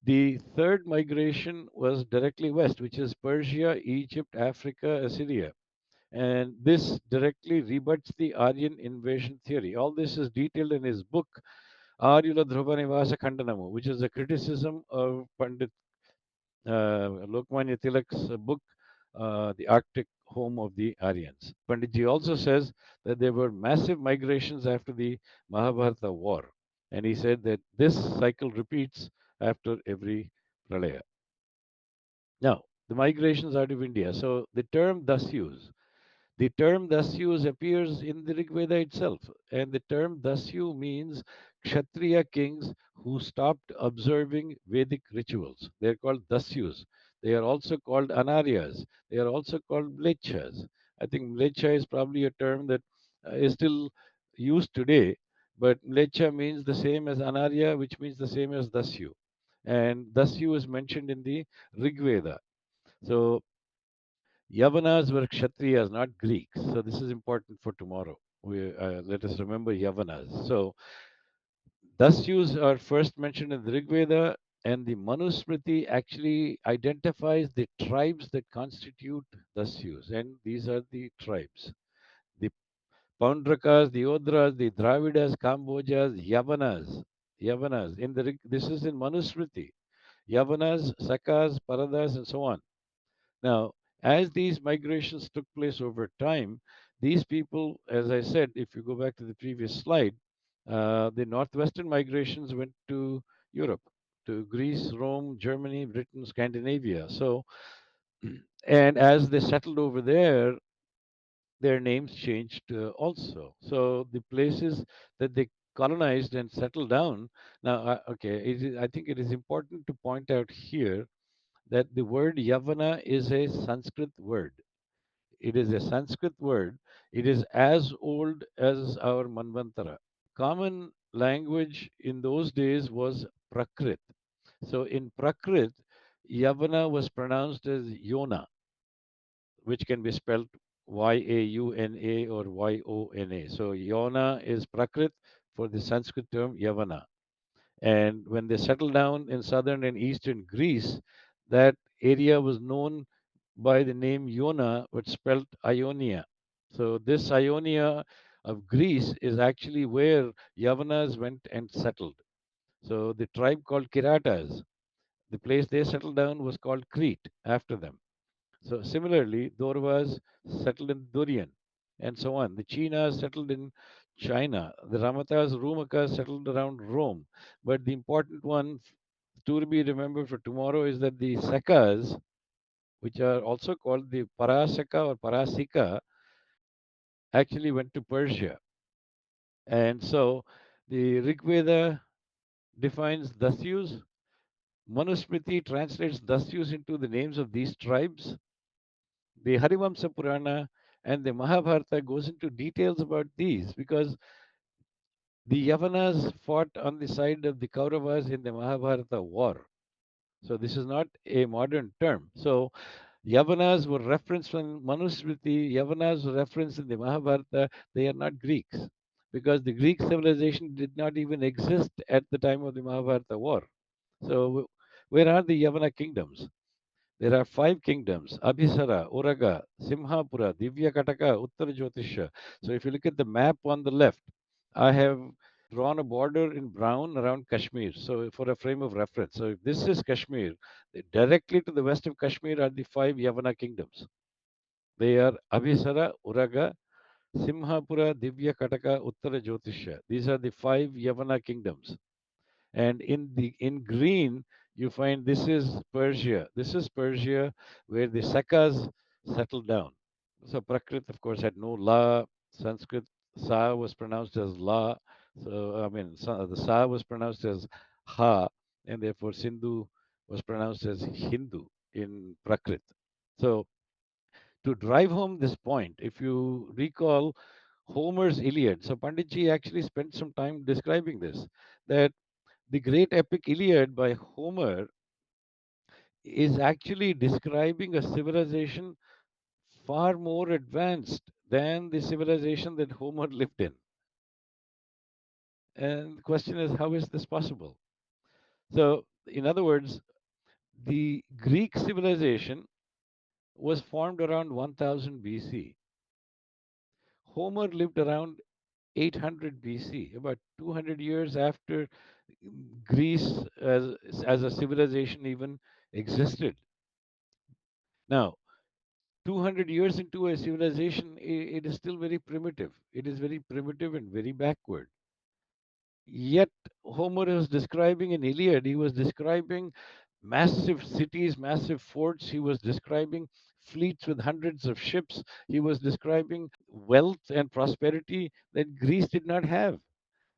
The third migration was directly west, which is Persia, Egypt, Africa, Assyria. And this directly rebuts the Aryan invasion theory. All this is detailed in his book, Aryula Dhruvanivasa Khandanamu, which is a criticism of Pandit Lokmanya Tilak's book, The Arctic Home of the Aryans. Panditji also says that there were massive migrations after the Mahabharata war. And he said that this cycle repeats after every pralaya. Now, the migrations out of India. So the term Dasyu appears in the Rig Veda itself, and the term Dasyu means Kshatriya kings who stopped observing Vedic rituals. They are called Dasyus. They are also called Anaryas. They are also called Mlechas. I think Mlecha is probably a term that is still used today, but Mlecha means the same as Anarya, which means the same as Dasyu. And Dasyu is mentioned in the Rig Veda. So Yavanas were Kshatriyas, not Greeks. So this is important for tomorrow. Let us remember Yavanas. So Dasyus are first mentioned in the Rig Veda, and the Manusmriti actually identifies the tribes that constitute Dasyus, and these are the tribes: the Paundrakas, the Odras, the Dravidas, Kambojas, Yavanas. Yavanas. This is in Manusmriti. Yavanas, Sakas, Paradas, and so on. Now, as these migrations took place over time, these people, as I said, if you go back to the previous slide, the northwestern migrations went to Europe, to Greece, Rome, Germany, Britain, Scandinavia. So, and as they settled over there, their names changed also. So the places that they colonized and settled down. Now, I think it is important to point out here that the word Yavana is a Sanskrit word. It is a Sanskrit word. It is as old as our Manvantara. Common language in those days was Prakrit. So in Prakrit, Yavana was pronounced as Yona, which can be spelled Yauna or Yona. So Yona is Prakrit for the Sanskrit term Yavana. And when they settled down in southern and eastern Greece, that area was known by the name Iona, which spelled Ionia. So this Ionia of Greece is actually where Yavanas went and settled. So the tribe called Kiratas, the place they settled down was called Crete after them. So similarly, Dorvas settled in Durian and so on. The Chinas settled in China. The Ramatas, Rumakas settled around Rome. But the important one to be remembered for tomorrow is that the Sakas, which are also called the Parasaka or Parasika, actually went to Persia. And so the Rig Veda defines Dasyus. Manusmriti translates Dasyus into the names of these tribes. The Harivamsa Purana and the Mahabharata goes into details about these because the Yavanas fought on the side of the Kauravas in the Mahabharata war. So this is not a modern term. So Yavanas were referenced in Manusmriti, Yavanas were referenced in the Mahabharata. They are not Greeks because the Greek civilization did not even exist at the time of the Mahabharata war. So where are the Yavana kingdoms? There are five kingdoms: Abhisara, Uraga, Simhapura, Divyakataka, Uttara Jyotisha. So if you look at the map on the left, I have drawn a border in brown around Kashmir. So for a frame of reference. So if this is Kashmir, directly to the west of Kashmir are the five Yavana kingdoms. They are Abhisara, Uraga, Simhapura, Divyakataka, Uttara Jyotisha. These are the five Yavana kingdoms. And in green you find this is Persia. This is Persia where the Sakas settled down. So Prakrit, of course, had no la. Sanskrit sa was pronounced as la. So I mean, the sa was pronounced as ha, and therefore Sindhu was pronounced as Hindu in Prakrit. So to drive home this point, if you recall Homer's Iliad, so Panditji actually spent some time describing this, that the great epic Iliad by Homer is actually describing a civilization far more advanced than the civilization that Homer lived in. And the question is, how is this possible? So, in other words, the Greek civilization was formed around 1000 BC. Homer lived around 800 BC, about 200 years after Greece as a civilization even existed. Now, 200 years into a civilization, it is still very primitive. It is very primitive and very backward. Yet, Homer was describing in Iliad, he was describing massive cities, massive forts. He was describing fleets with hundreds of ships. He was describing wealth and prosperity that Greece did not have.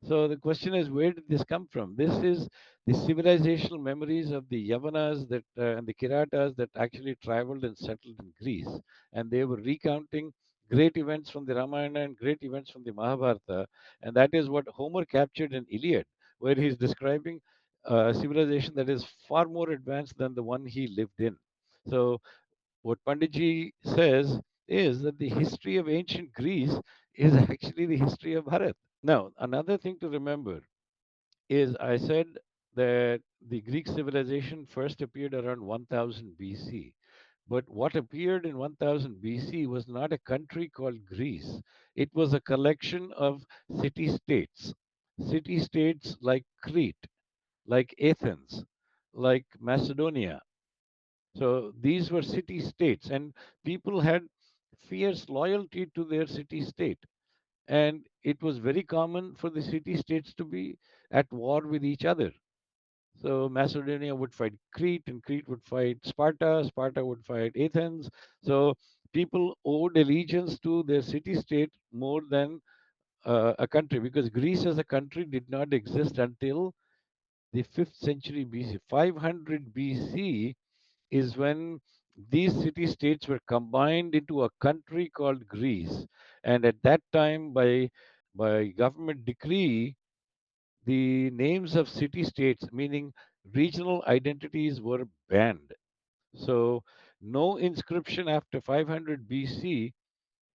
So the question is, where did this come from? This is the civilizational memories of the Yavanas that and the Kiratas that actually traveled and settled in Greece, and they were recounting great events from the Ramayana and great events from the Mahabharata, and that is what Homer captured in Iliad, where he's describing a civilization that is far more advanced than the one he lived in. So what Panditji says is that the history of ancient Greece is actually the history of Bharat. Now, another thing to remember is I said that the Greek civilization first appeared around 1000 BC. But what appeared in 1000 BC was not a country called Greece. It was a collection of city states. City states like Crete, like Athens, like Macedonia. So these were city states, and people had fierce loyalty to their city state. And it was very common for the city states to be at war with each other. So Macedonia would fight Crete, and Crete would fight Sparta, Sparta would fight Athens. So people owed allegiance to their city state more than a country, because Greece as a country did not exist until the 5th century BC. 500 BC is when these city states were combined into a country called Greece. And at that time, by government decree, the names of city states, meaning regional identities, were banned. So, no inscription after 500 BC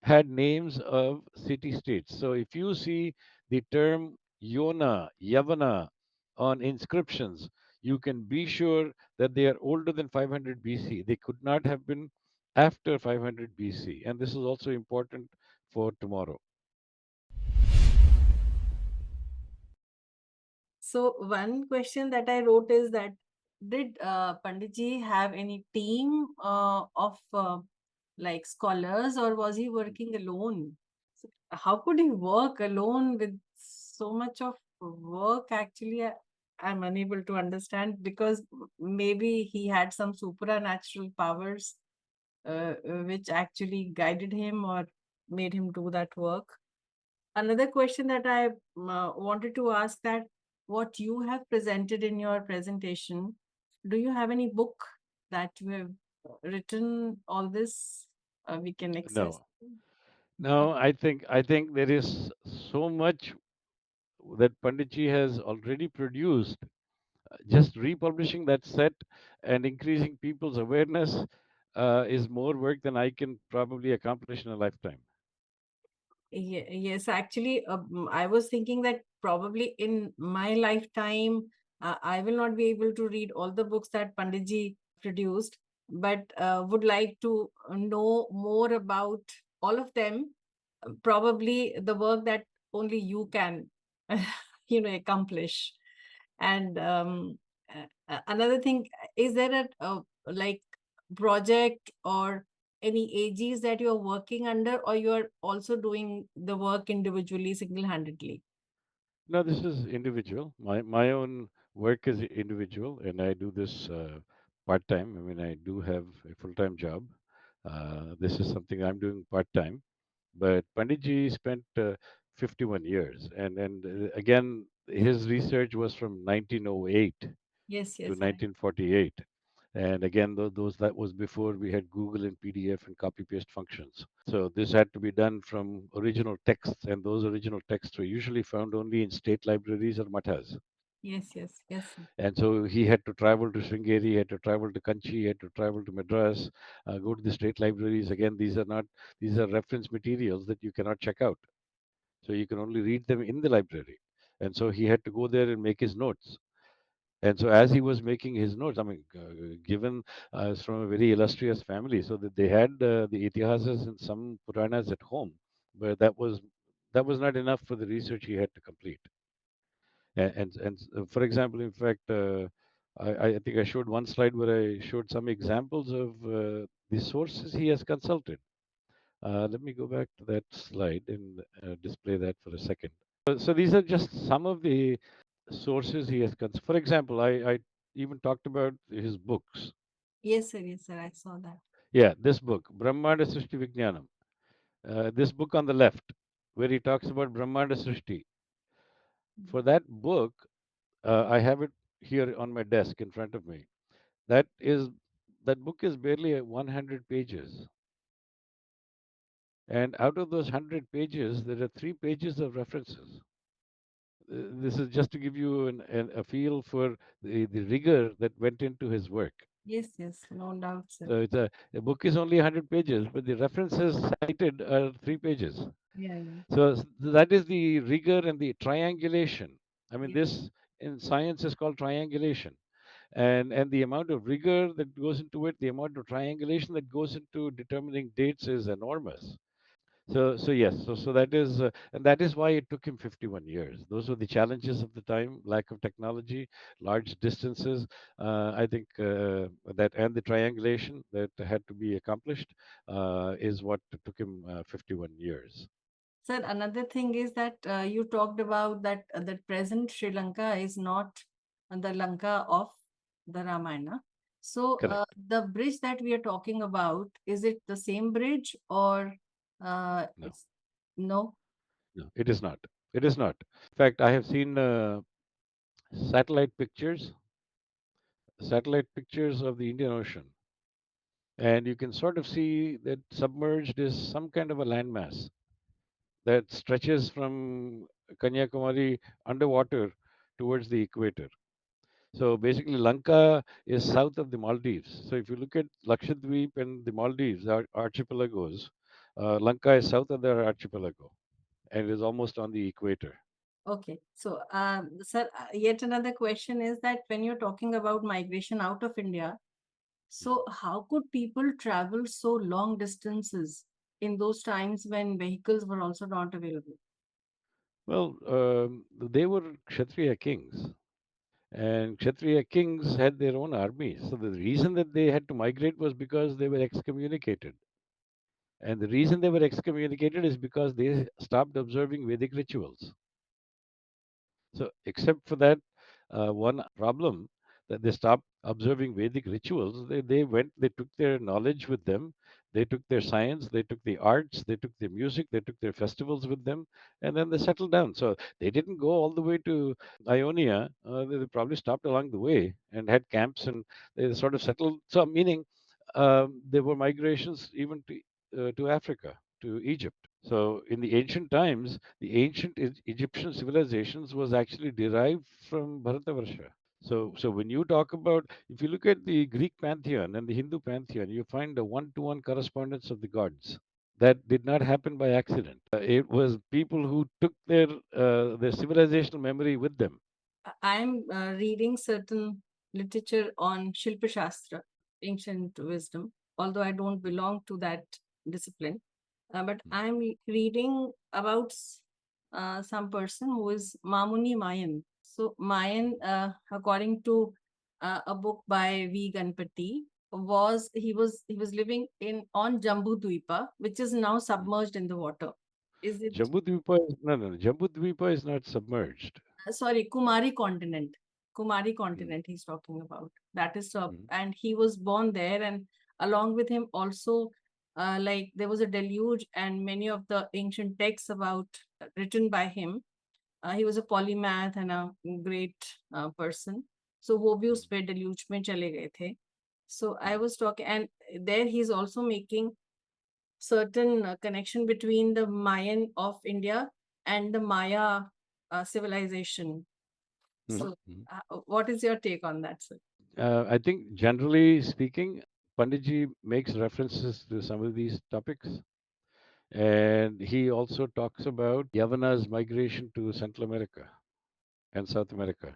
had names of city states. So, if you see the term Yona, Yavana on inscriptions, you can be sure that they are older than 500 BC. They could not have been after 500 BC. And this is also important for tomorrow. So one question that I wrote is that did Panditji have any team of like scholars, or was he working alone? So how could he work alone with so much of work? Actually, I'm unable to understand, because maybe he had some supernatural powers which actually guided him or made him do that work. Another question that I wanted to ask, that what you have presented in your presentation, do you have any book that you have written all this we can access? No, no, I think there is so much that Panditji has already produced. Just republishing that set and increasing people's awareness is more work than I can probably accomplish in a lifetime. Yes, actually, I was thinking that probably in my lifetime, I will not be able to read all the books that Panditji produced, but would like to know more about all of them. Probably the work that only you can, accomplish. And another thing, is there a like project or any AGs that you're working under, or you're also doing the work individually, single-handedly? No, this is individual. My own work is individual, and I do this part time. I mean, I do have a full time job. This is something I'm doing part time. But Panditji spent 51 years, and again, his research was from 1908 Yes, to yes, 1948. And again, those that was before we had Google and PDF and copy paste functions. So this had to be done from original texts, and those original texts were usually found only in state libraries or mathas. yes, yes, yes, And so he had to travel to Sringeri, he had to travel to Kanchi, he had to travel to Madras, go to the state libraries. Again, these are reference materials that you cannot check out. So you can only read them in the library. And so he had to go there and make his notes. And so, as he was making his notes, I mean, given from a very illustrious family, so that they had the itihasas and some Puranas at home, but that was not enough for the research he had to complete. For example, in fact, I think I showed one slide where I showed some examples of the sources he has consulted. Let me go back to that slide and display that for a second. So these are just some of the sources he has consulted. For example, I even talked about his books. Yes, sir, I saw that. Yeah, this book, Brahmanda Srishti Vijnanam. This book on the left, where he talks about Brahmanda Srishti. For that book, I have it here on my desk in front of me. That is that book is barely 100 pages, and out of those 100 pages, there are 3 pages of references. This is just to give you a feel for the rigor that went into his work. Yes, no doubt, sir. So it's a book is only 100 pages, but the references cited are 3 pages. Yeah. So that is the rigor and the triangulation. I mean, Yeah. this in science is called triangulation, and the amount of rigor that goes into it, the amount of triangulation that goes into determining dates is enormous. So yes, so that is and that is why it took him 51 years. Those were the challenges of the time: lack of technology, large distances. I think that and the triangulation that had to be accomplished is what took him 51 years. Sir, another thing is that you talked about that that present Sri Lanka is not the Lanka of the Ramayana. So Correct. the bridge that we are talking about, is it the same bridge or No, it's no? no, it is not. It is not. In fact, I have seen satellite pictures, satellite pictures of the Indian Ocean, and you can sort of see that submerged is some kind of a landmass that stretches from Kanyakumari underwater towards the equator. So basically, Lanka is south of the Maldives. So if you look at Lakshadweep and the Maldives, archipelagos, Lanka is south of their archipelago and it is almost on the equator. Okay. So, sir, yet another question is that when you're talking about migration out of India, so how could people travel so long distances in those times when vehicles were also not available? Well, they were Kshatriya kings, and Kshatriya kings had their own armies. So the reason that they had to migrate was because they were excommunicated. And the reason they were excommunicated is because they stopped observing Vedic rituals. So, except for that one problem that they stopped observing Vedic rituals, they went, they took their knowledge with them, they took their science, they took the arts, they took their music, they took their festivals with them, and then they settled down. So, they didn't go all the way to Ionia. They probably stopped along the way and had camps and they sort of settled. So, meaning there were migrations even to Africa, to Egypt. So, in the ancient times, the ancient Egyptian civilizations was actually derived from Bharatavarsha. So when you talk about, if you look at the Greek pantheon and the Hindu pantheon, you find a one-to-one correspondence of the gods. That did not happen by accident. It was people who took their civilizational memory with them. I'm reading certain literature on Shilpa Shastra, ancient wisdom, although I don't belong to that discipline. But Mm. I'm reading about some person who is Mamuni Mayan. So Mayan, according to a book by V. Ganpati, was living in on Jambu Dwipa, which is now Mm. submerged in the water. Is it Jambudvipa is no. Jambudvipa is not submerged. sorry, Kumari Mm. continent he's talking about. That is Mm. and he was born there, and along with him also, like there was a deluge, and many of the ancient texts about written by him. He was a polymath and a great person. So वो भी Mm. उस पे deluge में चले गए थे. So I Mm. was talking, and there he's also making certain connection between the Mayan of India and the Maya civilization. Mhm. So, Mhm. what is your take on that, sir? I think generally speaking, Panditji makes references to some of these topics, and he also talks about Yavana's migration to Central America and South America.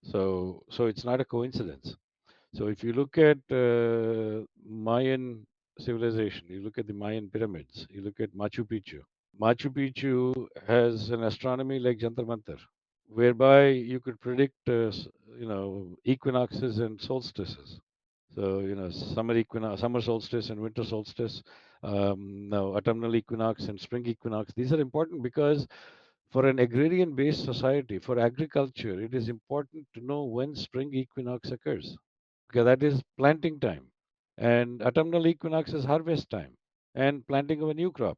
So it's not a coincidence. So if you look at Mayan civilization, you look at the Mayan pyramids, you look at Machu Picchu. Machu Picchu has an astronomy like Jantar Mantar. whereby you could predict, equinoxes and solstices. So, summer solstice and winter solstice, now autumnal equinox and spring equinox. These are important because for an agrarian based society, for agriculture, it is important to know when spring equinox occurs because that is planting time. And autumnal equinox is harvest time and planting of a new crop.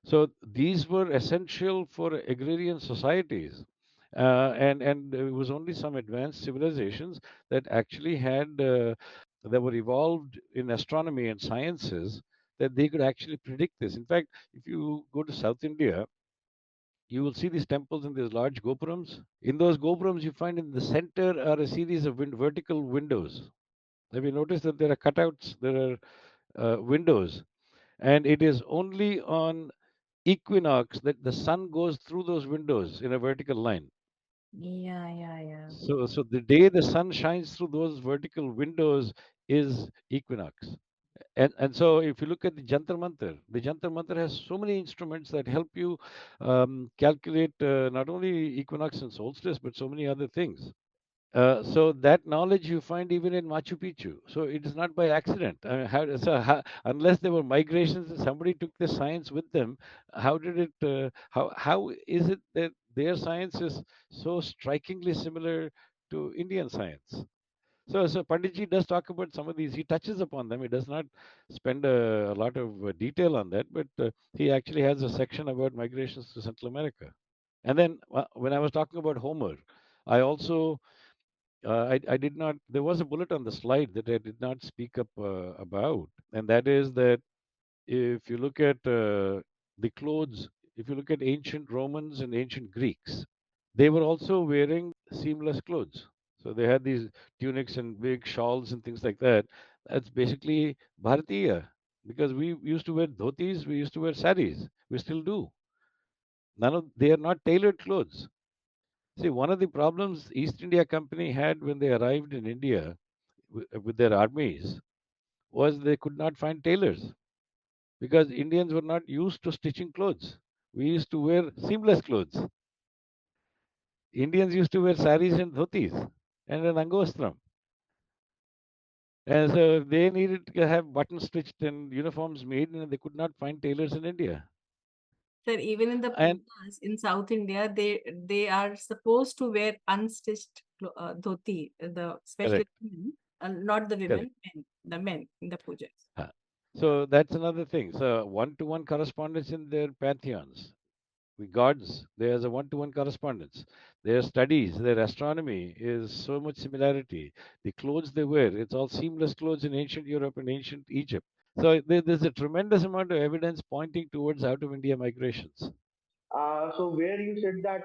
So these were essential for agrarian societies. And it was only some advanced civilizations that actually that were evolved in astronomy and sciences that they could actually predict this. In fact, if you go to South India, you will see these temples and these large gopurams. In those gopurams, you find in the center are a series of vertical windows. Have you noticed that there are cutouts, there are windows, and it is only on equinox that the sun goes through those windows in a vertical line. Yeah, yeah, yeah. So the day the sun shines through those vertical windows is equinox. And so if you look at the Jantar Mantar has so many instruments that help you calculate not only equinox and solstice, but so many other things. So that knowledge you find even in Machu Picchu. So it is not by accident. I mean, unless there were migrations and somebody took the science with them, how did it? How is it that their science is so strikingly similar to Indian science? So Panditji does talk about some of these. He touches upon them. He does not spend a lot of detail on that, but he actually has a section about migrations to Central America. And then when I was talking about Homer, I also I did not. There was a bullet on the slide that I did not speak up about, and that is that if you look at the clothes, if you look at ancient Romans and ancient Greeks, they were also wearing seamless clothes. So they had these tunics and big shawls and things like that. That's basically Bharatiya, because we used to wear dhotis, we used to wear saris, we still do. None of they are not tailored clothes. See, one of the problems East India Company had when they arrived in India with their armies was they could not find tailors because Indians were not used to stitching clothes. We used to wear seamless clothes. Indians used to wear saris and dhotis and an angostram. And so they needed to have buttons stitched and uniforms made, and they could not find tailors in India. Sir, even in the And pujas in South India, they are supposed to wear unstitched dhoti, the especially correct, women, not the correct. women, men, the men in the pujas. Huh. So that's another thing. So one-to-one correspondence in their pantheons. We gods, there's a one-to-one correspondence. Their studies, their astronomy is so much similarity. The clothes they wear, it's all seamless clothes in ancient Europe and ancient Egypt. So there's a tremendous amount of evidence pointing towards out of India migrations. So where you said that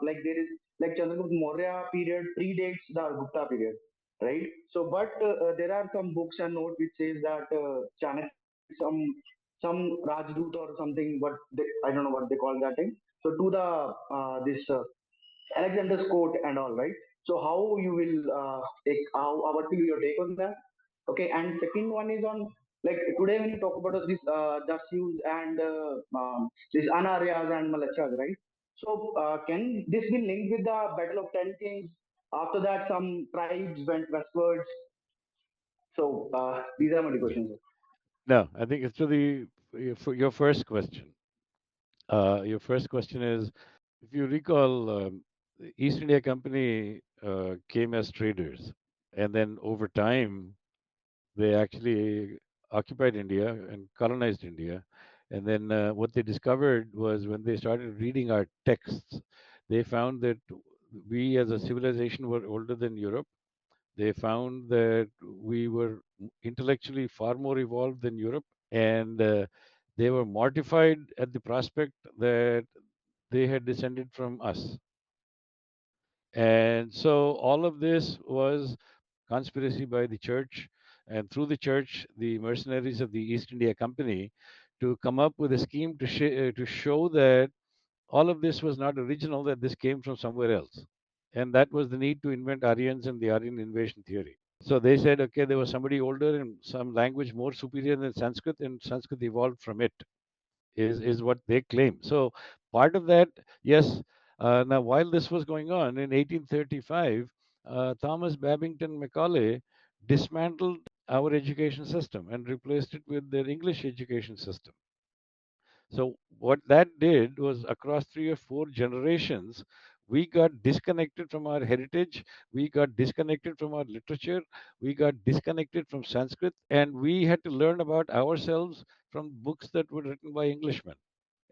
like there is like Chandragupta Maurya period predates the Gupta period, right? So but there are some books and notes which says that Chanakya sent some Rajdut or something, I don't know what they call that thing. So to the this Alexander's court and all, right? So how you will take what will be your take on that? Okay, and second one is on like today when you talk about this Dasyus and these Anaryas and Malachas, right? So can this be linked with the Battle of Ten Kings? After that, some tribes went westwards. So these are my questions. No, I think it's to for your first question. Your first question is, if you recall, the East India Company came as traders, and then over time they actually occupied India and colonized India. And then what they discovered was when they started reading our texts, they found that we as a civilization were older than Europe. They found that we were intellectually far more evolved than Europe. And they were mortified at the prospect that they had descended from us. And so all of this was conspiracy by the church, and through the church, the mercenaries of the East India Company, to come up with a scheme to show that all of this was not original, that this came from somewhere else. And that was the need to invent Aryans and the Aryan invasion theory. So they said, okay, there was somebody older and some language more superior than Sanskrit, and Sanskrit evolved from it, is what they claim. So part of that, yes, Now, while this was going on in 1835, Thomas Babington Macaulay dismantled our education system and replaced it with their English education system. So what that did was across 3 or 4 generations, we got disconnected from our heritage, we got disconnected from our literature, we got disconnected from Sanskrit, and we had to learn about ourselves from books that were written by Englishmen.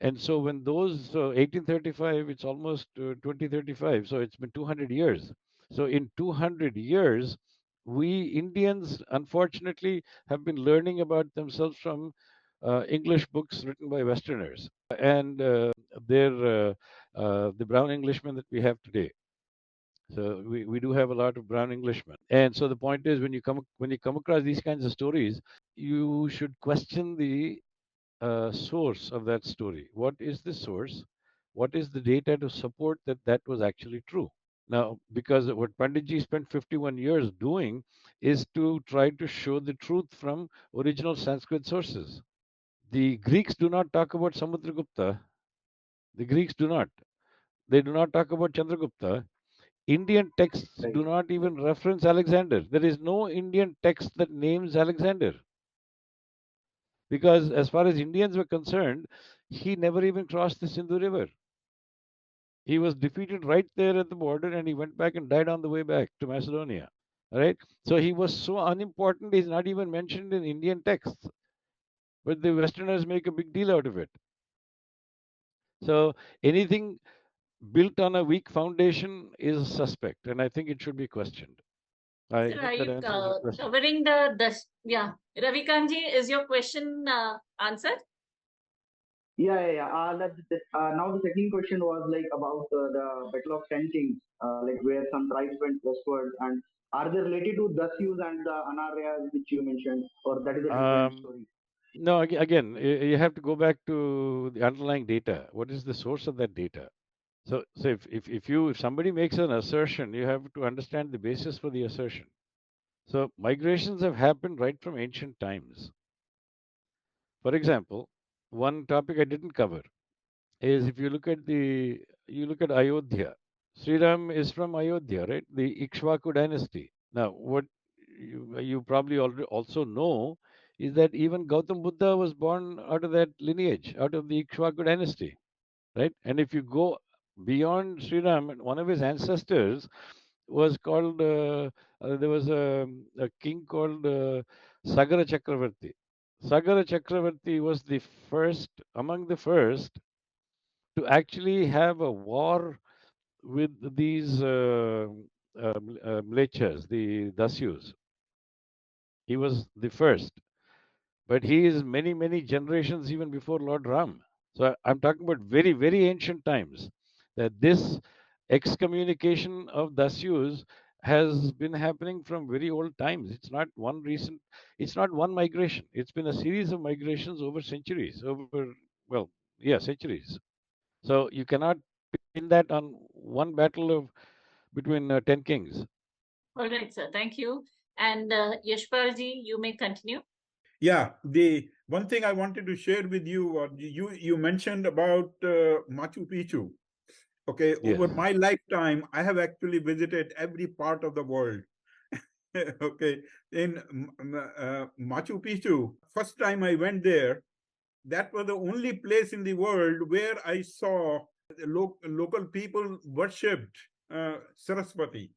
And so when those 1835, it's almost 2035, so it's been 200 years. So in 200 years, we Indians, unfortunately, have been learning about themselves from English books written by Westerners and the brown Englishmen that we have today. So we do have a lot of brown Englishmen. And so the point is, when you come across these kinds of stories, you should question the source of that story. What is the source? What is the data to support that that was actually true? Now, because what Panditji spent 51 years doing is to try to show the truth from original Sanskrit sources. The Greeks do not talk about Samudragupta. The Greeks do not. They do not talk about Chandragupta. Indian texts Right. do not even reference Alexander. There is no Indian text that names Alexander. Because as far as Indians were concerned, he never even crossed the Sindhu River. He was defeated right there at the border and he went back and died on the way back to Macedonia. Right? So he was so unimportant, he's not even mentioned in Indian texts. But the Westerners make a big deal out of it. So anything built on a weak foundation is suspect, and I think it should be questioned. I Sir, hope are that you answers your question. covering yeah. Ravikantji, is your question answered? Yeah. Now the second question was like about the Battle of Ten Kings, like where some tribes went westward, and are they related to Dasyus and the Anaryas which you mentioned, or that is a different Um, story? no, again, you have to go back to the underlying data. What is the source of that data? So if somebody makes an assertion, you have to understand the basis for the assertion. So migrations have happened right from ancient times. For example, one topic I didn't cover is if you look at Ayodhya. Sri Ram is from Ayodhya, right? The Ikshvaku dynasty. Now, what you probably already also know is that even Gautam Buddha was born out of that lineage, out of the Ikshvaku dynasty, right? And if you go beyond Sri Ram, one of his ancestors was called, there was a king called Sagara Chakravarti. Sagara Chakravarti was the first, among the first, to actually have a war with these mlechas, the Dasyus. He was the first, but he is many, many generations even before Lord Ram. So I'm talking about very, very ancient times. That this excommunication of Dasyus has been happening from very old times. It's not one migration. It's been a series of migrations over centuries, well, yeah, centuries. So you cannot pin that on one battle of between 10 kings. All right, sir. Thank you. And Yashpalji, you may continue. Yeah, the one thing I wanted to share with you, you mentioned about Machu Picchu. Okay, Yes. over my lifetime, I have actually visited every part of the world. Okay, in Machu Picchu, first time I went there, that was the only place in the world where I saw the local people worshipped Saraswati.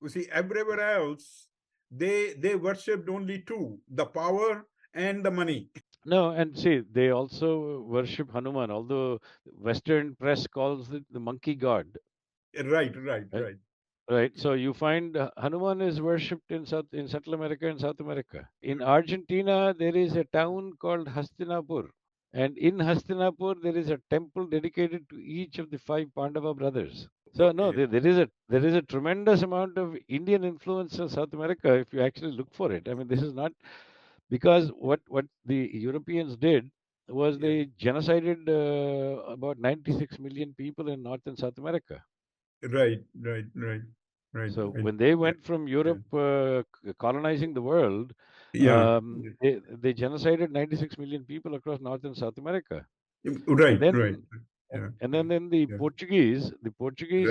You see, everywhere else, they worshipped only two: the power and the money. No, and see, they also worship Hanuman, although Western press calls it the monkey god. Right. Right? Right. So you find Hanuman is worshipped in Central America and South America. In Argentina, there is a town called Hastinapur, and in Hastinapur there is a temple dedicated to each of the five Pandava brothers. So no, Okay. there is a tremendous amount of Indian influence in South America if you actually look for it. I mean, this is not because what the Europeans did was Yeah. they genocided about 96 million people in North and South America. Right. So Right. when they Yeah. went from Europe colonizing the world, Yeah. they genocided 96 million people across North and South America. Right. And then Yeah. And then the Yeah. Portuguese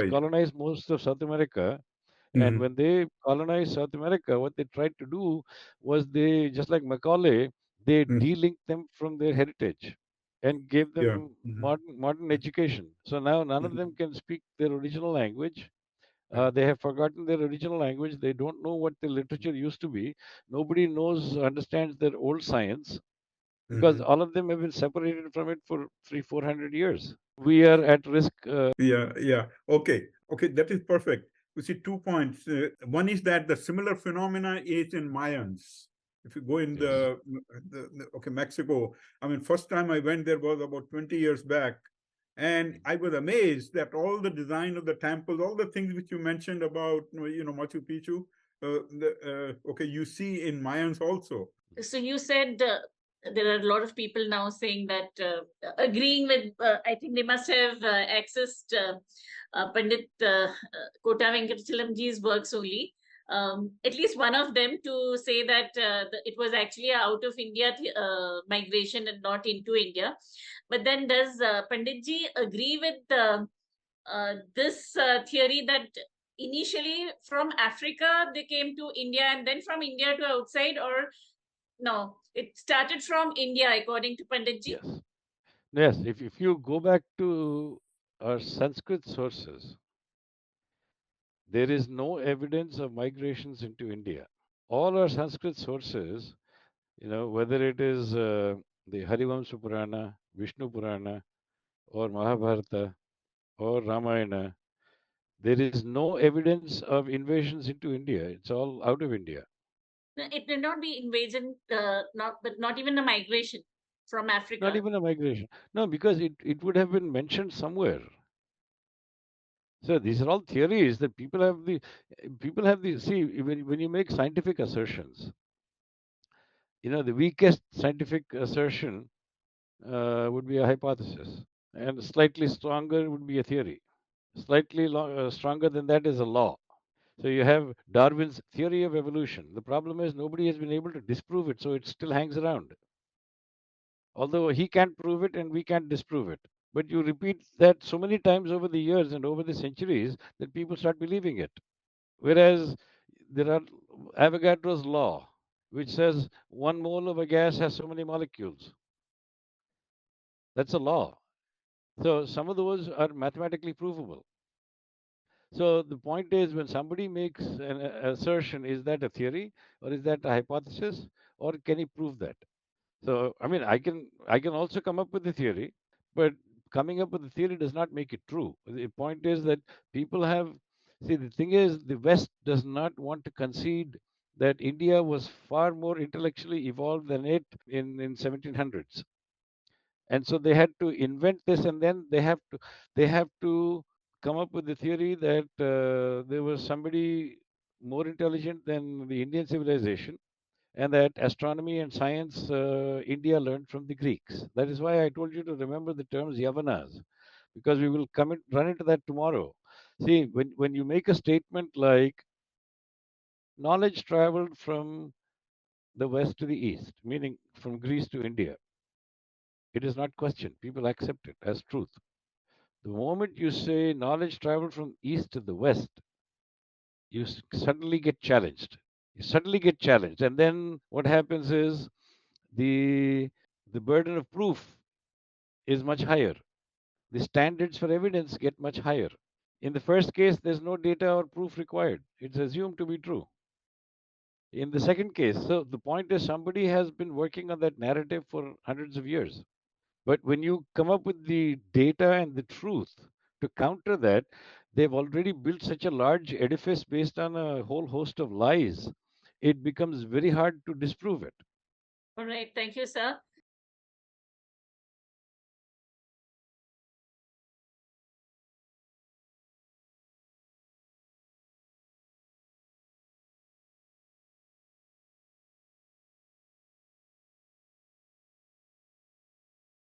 Right. colonized most of South America. And Mhm. when they colonized South America, what they tried to do was they, just like Macaulay, they Mhm. de-linked them from their heritage and gave Yeah. them Mhm. modern education. So now none of Mhm. them can speak their original language. Yeah. They have forgotten their original language. They don't know what the literature used to be. Nobody understands their old science because Mhm. all of them have been separated from it for 300-400 years. We are at risk. Yeah, yeah. Okay, okay, that is perfect. You see, 2 points. One is that the similar phenomena is in Mayans. If you go in Yes. okay, Mexico. I mean, first time I went there was about 20 years back, and I was amazed that all the design of the temples, all the things which you mentioned about, Machu Picchu, okay, you see in Mayans also. So you said there are a lot of people now saying that agreeing with, I think they must have accessed Pandit Kota Venkatachalamji's works only. At least one of them to say that it was actually a out of India migration and not into India. But then does Panditji agree with this theory that initially from Africa they came to India and then from India to outside, or no, it started from India, according to Panditji? Yes. Yes. If you go back to our Sanskrit sources, there is no evidence of migrations into India. All our Sanskrit sources, whether it is the Harivamsa Purana, Vishnu Purana, or Mahabharata, or Ramayana, there is no evidence of invasions into India. It's all out of India. No, it may not be invasion, but not even a migration from Not Africa. even a migration. No, because it would have been mentioned somewhere. So these are all theories that people have the see when you make scientific assertions, the weakest scientific assertion would be a hypothesis, and slightly stronger would be a theory. Stronger than that is a law. So you have Darwin's theory of evolution. The problem is nobody has been able to disprove it, so it still hangs around. Although he can't prove it and we can't disprove it. But you repeat that so many times over the years and over the centuries that people start believing it. Whereas there are Avogadro's law, which says 1 mole of a gas has so many molecules. That's a law. So some of those are mathematically provable. So the point is, when somebody makes an assertion, is that a theory or is that a hypothesis, or can he prove that? So I mean, I can also come up with a theory, but coming up with a theory does not make it true. The point is that people have see the thing is the West does not want to concede that India was far more intellectually evolved than it in 1700s, and so they had to invent this, and then they have to come up with the theory that there was somebody more intelligent than the Indian civilization, and that astronomy and science India learned from the Greeks. That is why I told you to remember the terms Yavanas, because we will run into that tomorrow. See, when you make a statement like knowledge traveled from the west to the east, meaning from Greece to India, it is not questioned. People accept it as truth. The moment you say knowledge traveled from east to the west, you suddenly get challenged. You suddenly get challenged, and then what happens is the the burden of proof is much higher. The standards for evidence get much higher. In the first case, there's no data or proof required. It's assumed to be true. In the second case, so the point is somebody has been working on that narrative for hundreds of years. But when you come up with the data and the truth to counter that, they've already built such a large edifice based on a whole host of lies. It becomes very hard to disprove it. All right, thank you, sir.